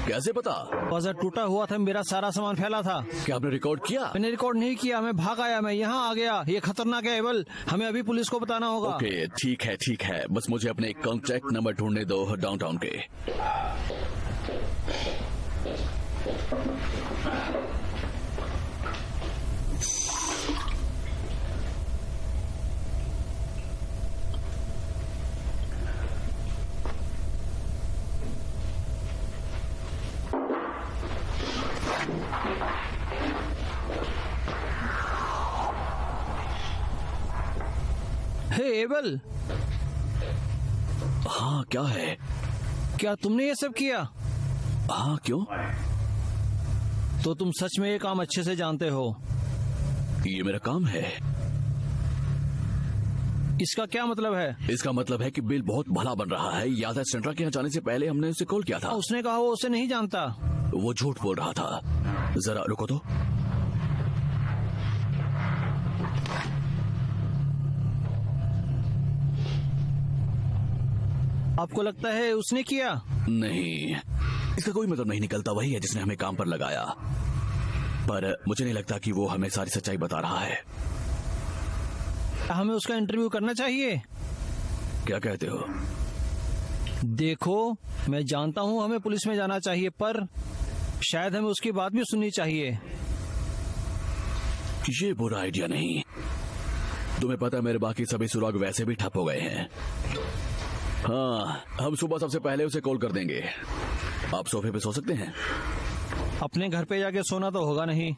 कैसे पता? बाजार टूटा हुआ था, मेरा सारा सामान फैला था। क्या आपने रिकॉर्ड किया? मैंने रिकॉर्ड नहीं किया, मैं भाग आया, मैं यहाँ आ गया। ये खतरनाक है एबल, हमें अभी पुलिस को बताना होगा। ओके, ठीक है, बस मुझे अपने कॉन्टैक्ट नंबर ढूंढने दो डाउनटाउन के। हे एबल, हाँ क्या है? क्या तुमने ये सब किया? हाँ क्यों? तो तुम सच में ये काम अच्छे से जानते हो? ये मेरा काम है। इसका क्या मतलब है? इसका मतलब है कि बिल बहुत भला बन रहा है। याद है सेंट्रा के यहाँ जाने से पहले हमने उसे कॉल किया था। उसने कहा वो उसे नहीं जानता। वो झूठ बोल रहा था। जरा रुको तो। आपको लगता है उसने किया? नहीं, इसका कोई मतलब नहीं निकलता। वही है जिसने हमें काम पर लगाया, पर मुझे नहीं लगता कि वो हमें सारी सच्चाई बता रहा है। हमें उसका इंटरव्यू करना चाहिए। क्या कहते हो? देखो, मैं जानता हूँ हमें पुलिस में जाना चाहिए, पर शायद हमें उसकी बात भी सुननी चाहिए। ये बुरा आइडिया नहीं। तुम्हें पता है मेरे बाकी सभी सुराग वैसे भी ठप हो गए हैं। हाँ, हम सुबह सबसे पहले उसे कॉल कर देंगे। आप सोफे पे सो सकते हैं। अपने घर पे जाके सोना तो होगा नहीं।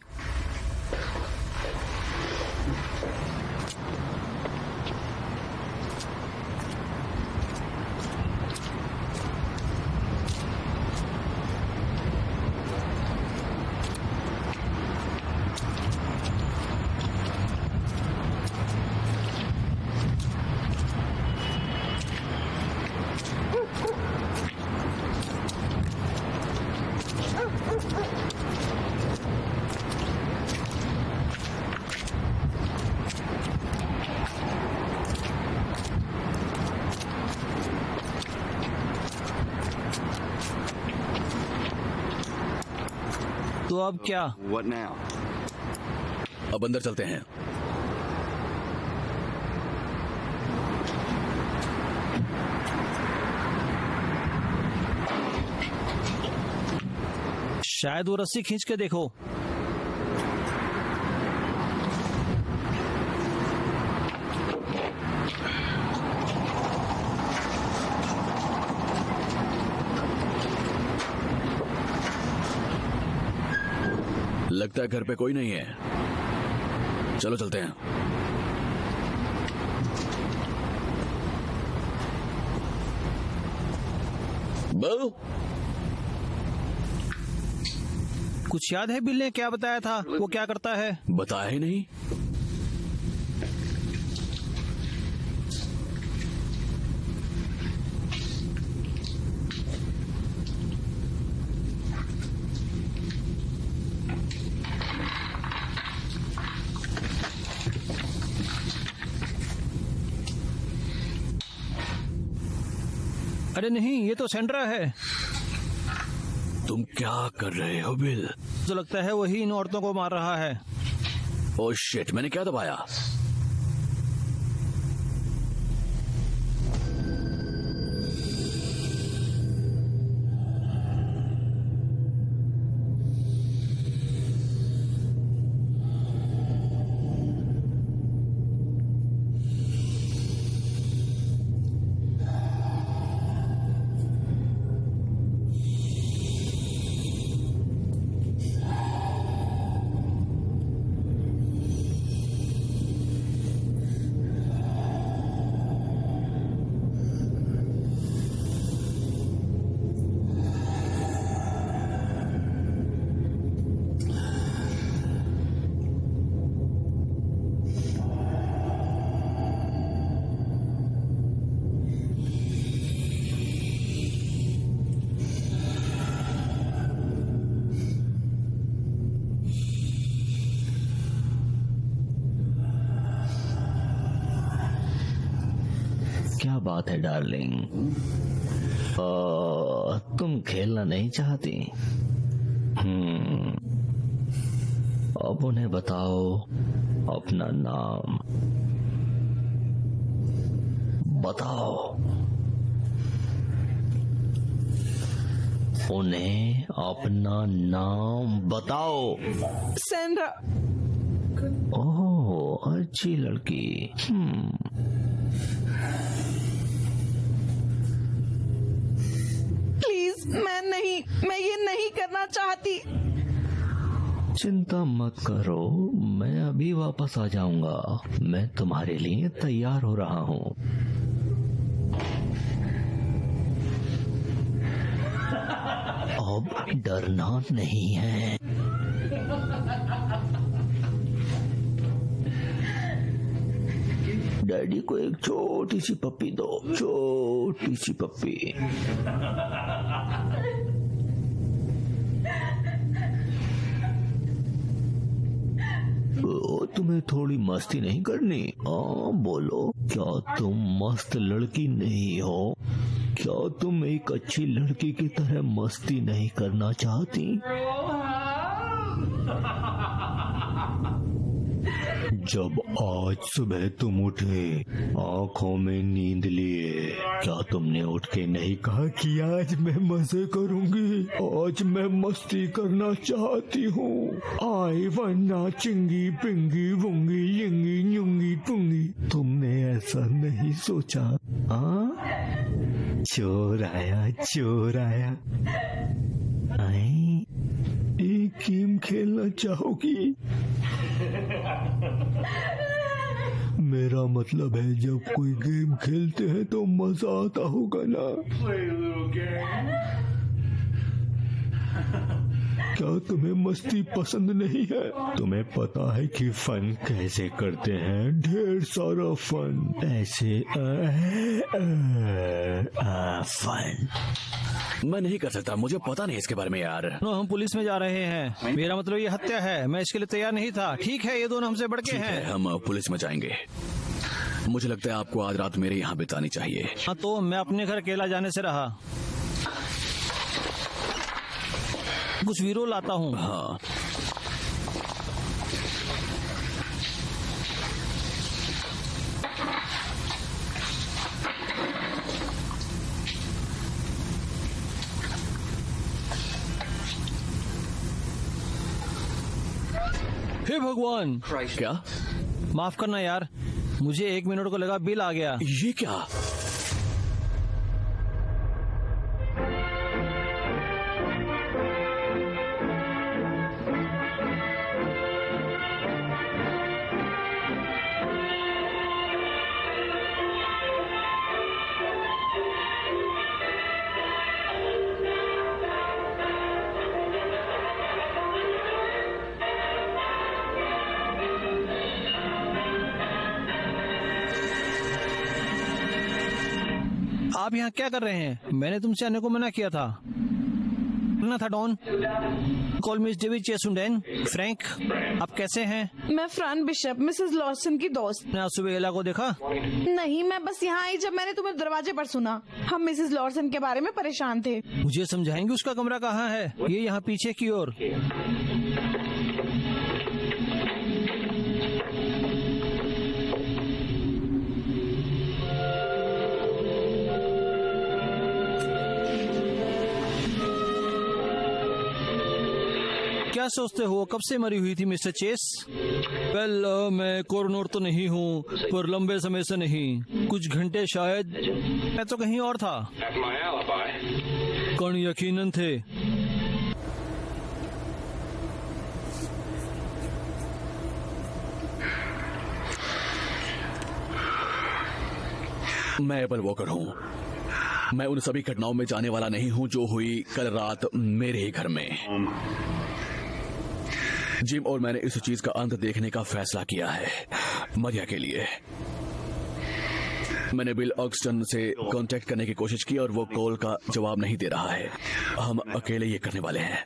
तो अब क्या? What now? अब अंदर चलते हैं। शायद वो रस्सी खींच के देखो। लगता है घर पे कोई नहीं है। चलो चलते हैं। बिल, कुछ याद है बिल ने क्या बताया था? वो क्या करता है? बताया ही नहीं। अरे नहीं, ये तो सेंड्रा है। तुम क्या कर रहे हो बिल? तो लगता है वही इन औरतों को मार रहा है। ओह शिट, मैंने क्या दबाया? क्या बात है डार्लिंग? तुम खेलना नहीं चाहती? अब उन्हें बताओ अपना नाम। बताओ उन्हें अपना नाम बताओ। सेंड्रा। ओह, अच्छी लड़की। प्लीज, मैं ये नहीं करना चाहती। चिंता मत करो, मैं अभी वापस आ जाऊंगा। मैं तुम्हारे लिए तैयार हो रहा हूँ। अब डरना नहीं है। डैडी को एक छोटी सी पप्पी दो, छोटी सी पप्पी। तुम्हें थोड़ी मस्ती नहीं करनी? बोलो, क्या तुम मस्त लड़की नहीं हो? क्या तुम एक अच्छी लड़की की तरह मस्ती नहीं करना चाहती? जब आज सुबह तुम उठे, आंखों में नींद लिए, क्या तुमने उठ के नहीं कहा कि आज मैं मजे करूंगी, आज मैं मस्ती करना चाहती हूँ? आई वन्ना चिंगी पिंगी वुंगी यंगी न्यूंगी पुंगी। तुमने ऐसा नहीं सोचा? चोर आया, चोर आया। एक गेम खेलना चाहोगी? मेरा मतलब है, जब कोई गेम खेलते हैं तो मजा आता होगा ना? क्या तुम्हें मस्ती पसंद नहीं है? तुम्हें पता है कि फन कैसे करते हैं? ढेर सारा फन, ऐसे फन। मैं नहीं कर सकता, मुझे पता नहीं इसके बारे में यार। हम पुलिस में जा रहे हैं। मेरा मतलब ये हत्या है। मैं इसके लिए तैयार नहीं था। ठीक है, ये दोनों हमसे बढ़ के हैं। हम पुलिस में जाएंगे। मुझे लगता है आपको आज रात मेरे यहाँ बितानी चाहिए। हाँ, तो मैं अपने घर अकेला जाने से रहा। कुछ वीरो लाता हूँ। हाँ, हे भगवान, क्या? माफ करना यार, मुझे 1 मिनट को लगा बिल आ गया। ये क्या? आप यहाँ क्या कर रहे हैं? मैंने तुमसे आने को मना किया था ना था। डॉन, कॉल मिस डेविड चेसुंडेन। फ्रैंक, आप कैसे हैं? मैं फ्रान बिशप, मिसेस लॉर्सन की दोस्त। ने आज सुबह एला को देखा? नहीं, मैं बस यहाँ आई जब मैंने तुम्हें दरवाजे पर सुना। हम मिसेस लॉर्सन के बारे में परेशान थे। मुझे समझाएंगे उसका कमरा कहाँ है? ये यहाँ पीछे की ओर। क्या सोचते हो कब से मरी हुई थी मिस्टर चेस? वेल, मैं कोरोनर तो नहीं हूँ, पर लंबे समय से नहीं, कुछ घंटे शायद। मैं तो कहीं और था। कण यकीनन थे। मैं एपल वॉकर हूँ। मैं उन सभी घटनाओं में जाने वाला नहीं हूँ जो हुई कल रात मेरे ही घर में। जिम और मैंने इस चीज का अंत देखने का फैसला किया है, मरिया के लिए। मैंने बिल ऑक्सटन से कांटेक्ट करने की कोशिश की और वो कॉल का जवाब नहीं दे रहा है। हम अकेले ये करने वाले हैं।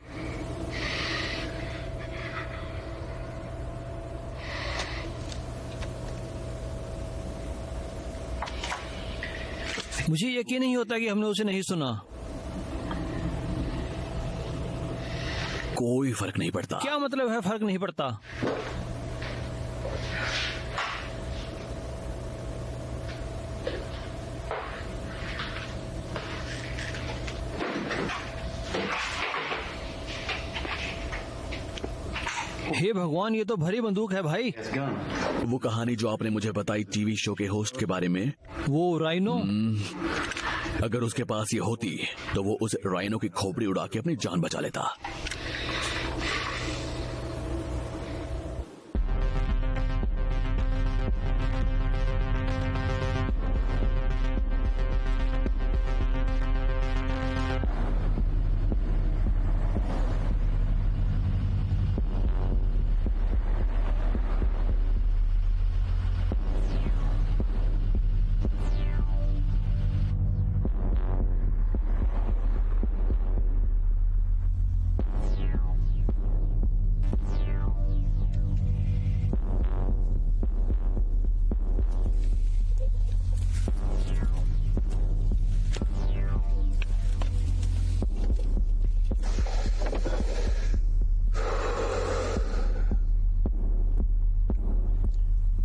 मुझे यकीन नहीं होता कि हमने उसे नहीं सुना। कोई फर्क नहीं पड़ता। क्या मतलब है फर्क नहीं पड़ता? हे भगवान, ये तो भरी बंदूक है भाई। वो कहानी जो आपने मुझे बताई टीवी शो के होस्ट के बारे में, वो राइनो। अगर उसके पास ये होती तो वो उस राइनो की खोपड़ी उड़ा के अपनी जान बचा लेता।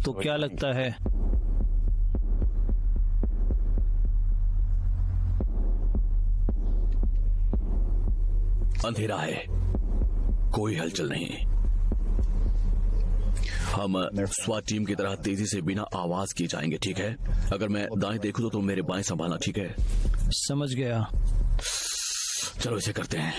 तो क्या लगता है? अंधेरा है, कोई हलचल नहीं। हम स्वाट टीम की तरह तेजी से बिना आवाज किए जाएंगे, ठीक है? अगर मैं दाएं देखूं तो तुम मेरे बाएं संभालना, ठीक है? समझ गया। चलो इसे करते हैं।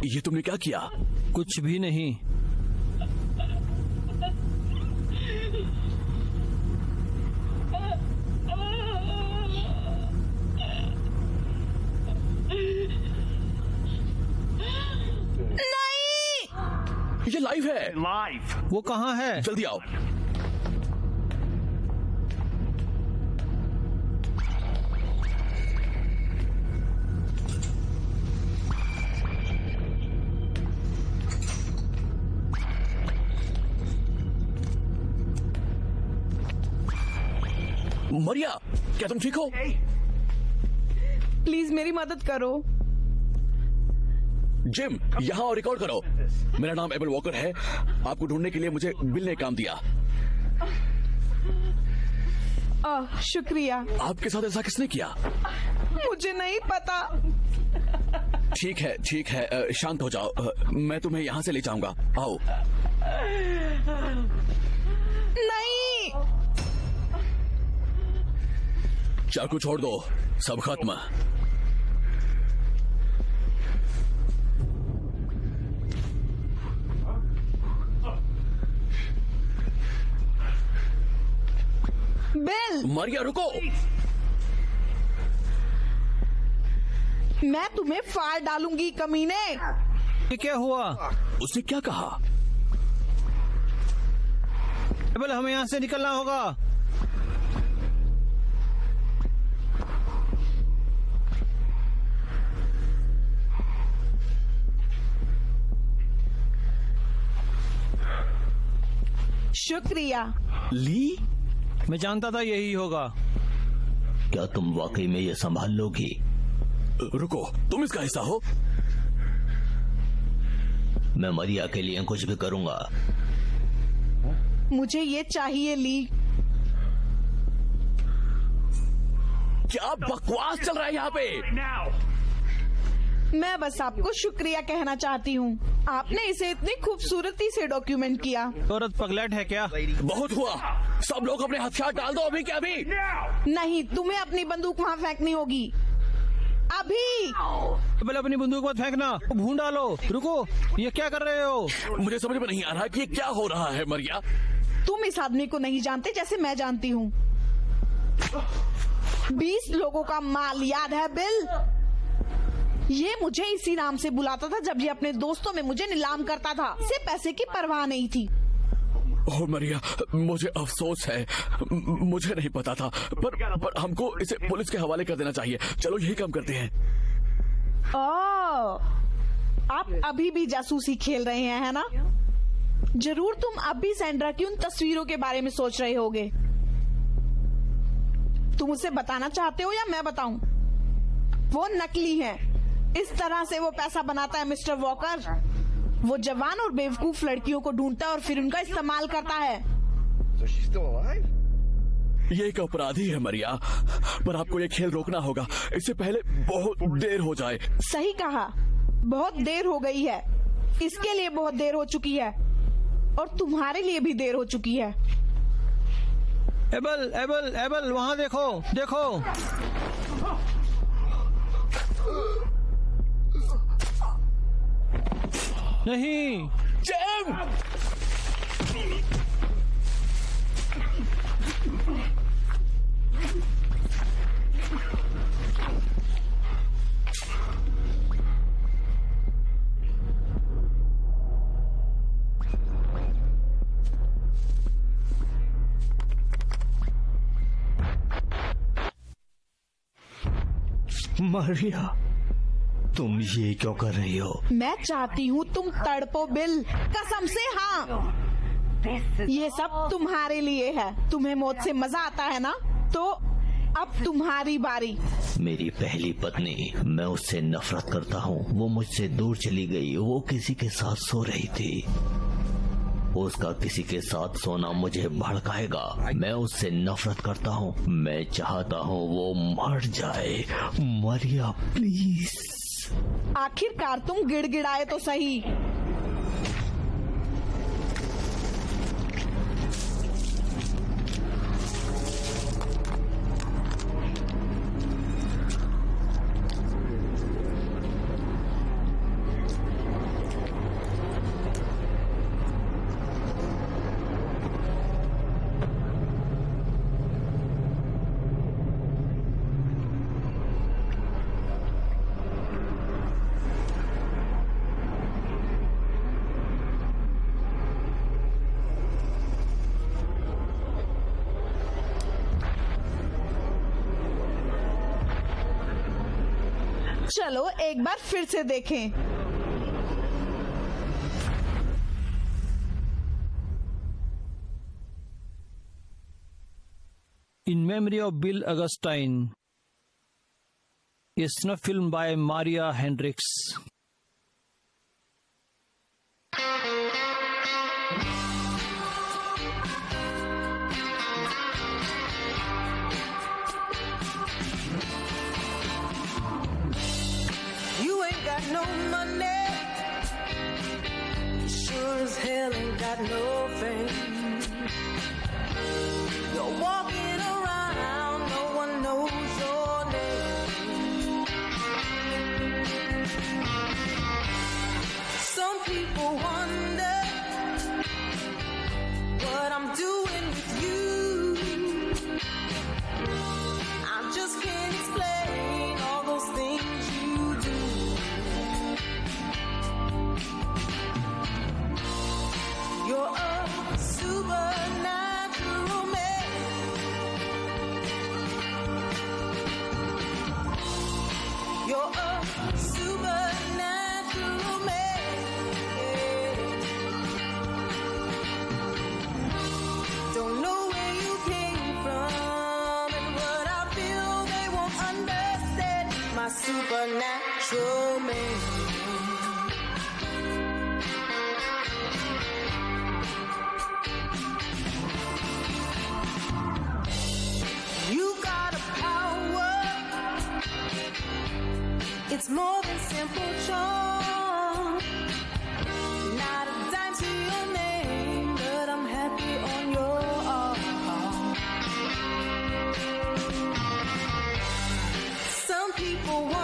ये तुमने क्या किया? कुछ भी नहीं। ये लाइव है। वो कहाँ है? जल्दी आओ। मरिया, क्या तुम ठीक हो? प्लीज मेरी मदद करो। जिम, यहाँ और रिकॉर्ड करो। मेरा नाम एबल वॉकर है। आपको ढूंढने के लिए मुझे बिल ने काम दिया। शुक्रिया। आपके साथ ऐसा किसने किया? मुझे नहीं पता। ठीक है, शांत हो जाओ। मैं तुम्हें यहाँ से ले जाऊंगा। आओ। नहीं। चाकू छोड़ दो, सब खत्म। बिल, मरिया रुको। मैं तुम्हें फाड़ डालूंगी कमीने। ये क्या हुआ? उसने क्या कहा? एबल, हमें यहाँ से निकलना होगा। शुक्रिया। ली? मैं जानता था यही होगा। क्या तुम वाकई में ये संभाल लोगी? रुको, तुम इसका हिस्सा हो? मैं मरिया के लिए कुछ भी करूंगा। मुझे ये चाहिए ली। क्या बकवास चल रहा है यहाँ पे? मैं बस आपको शुक्रिया कहना चाहती हूँ। आपने इसे इतनी खूबसूरती से डॉक्यूमेंट किया। औरत पगलेट है क्या? बहुत हुआ। सब लोग अपने हथियार डाल दो अभी के अभी। नहीं, तुम्हें अपनी बंदूक वहाँ फेंकनी होगी अभी। एबल, अपनी बंदूक मत फेंकना, भून डालो। रुको, ये क्या कर रहे हो? मुझे समझ में नहीं आ रहा कि ये क्या हो रहा है। मरिया, तुम इस आदमी को नहीं जानते जैसे मैं जानती हूँ। 20 लोगों का माल याद है बिल? ये मुझे इसी नाम से बुलाता था जब ये अपने दोस्तों में मुझे नीलाम करता था। इसे पैसे की परवाह नहीं थी। ओह मरिया, मुझे अफसोस है। मुझे नहीं पता था, पर हमको इसे पुलिस के हवाले कर देना चाहिए। चलो यही काम करते हैं। आप अभी भी जासूसी खेल रहे हैं, है ना? जरूर तुम अब भी सैंड्रा की उन तस्वीरों के बारे में सोच रहे होगे। तुम उसे बताना चाहते हो या मैं बताऊं? वो नकली है। इस तरह से वो पैसा बनाता है मिस्टर वॉकर। वो जवान और बेवकूफ लड़कियों को ढूंढता है और फिर उनका इस्तेमाल करता है। So she's still alive? ये एक अपराधी है मरिया, पर आपको ये खेल रोकना होगा, इससे पहले बहुत देर हो जाए। सही कहा, बहुत देर हो गई है। इसके लिए बहुत देर हो चुकी है और तुम्हारे लिए भी देर हो चुकी है। एबल एबल एबल, वहाँ देखो देखो। नहीं, जैम! मारिया, तुम ये क्यों कर रही हो? मैं चाहती हूँ तुम तड़पो बिल, कसम से। हाँ, ये सब तुम्हारे लिए है। तुम्हें मौत से मजा आता है ना? तो अब तुम्हारी बारी। मेरी पहली पत्नी, मैं उससे नफरत करता हूँ। वो मुझसे दूर चली गई। वो किसी के साथ सो रही थी। उसका किसी के साथ सोना मुझे भड़काएगा। मैं उससे नफरत करता हूँ। मैं चाहता हूँ वो मर जाए। मरिया प्लीज। आखिरकार तुम गिड़गिड़ाए तो सही। चलो एक बार फिर से देखें। In memory of Bill Augustine, a snuff film by Maria Hendricks. You ain't got no money, you sure as hell ain't got no fame. You're walking around, no one knows your name. Some people wonder what I'm doing with you. I just can't explain all those things you do. You're a supernatural man. You're a supernatural man. Don't know where you came from and what I feel they won't understand. My supernatural man. You got a power. It's more than simple charm. Not a dime to your name, but I'm happy on your arm. Some people want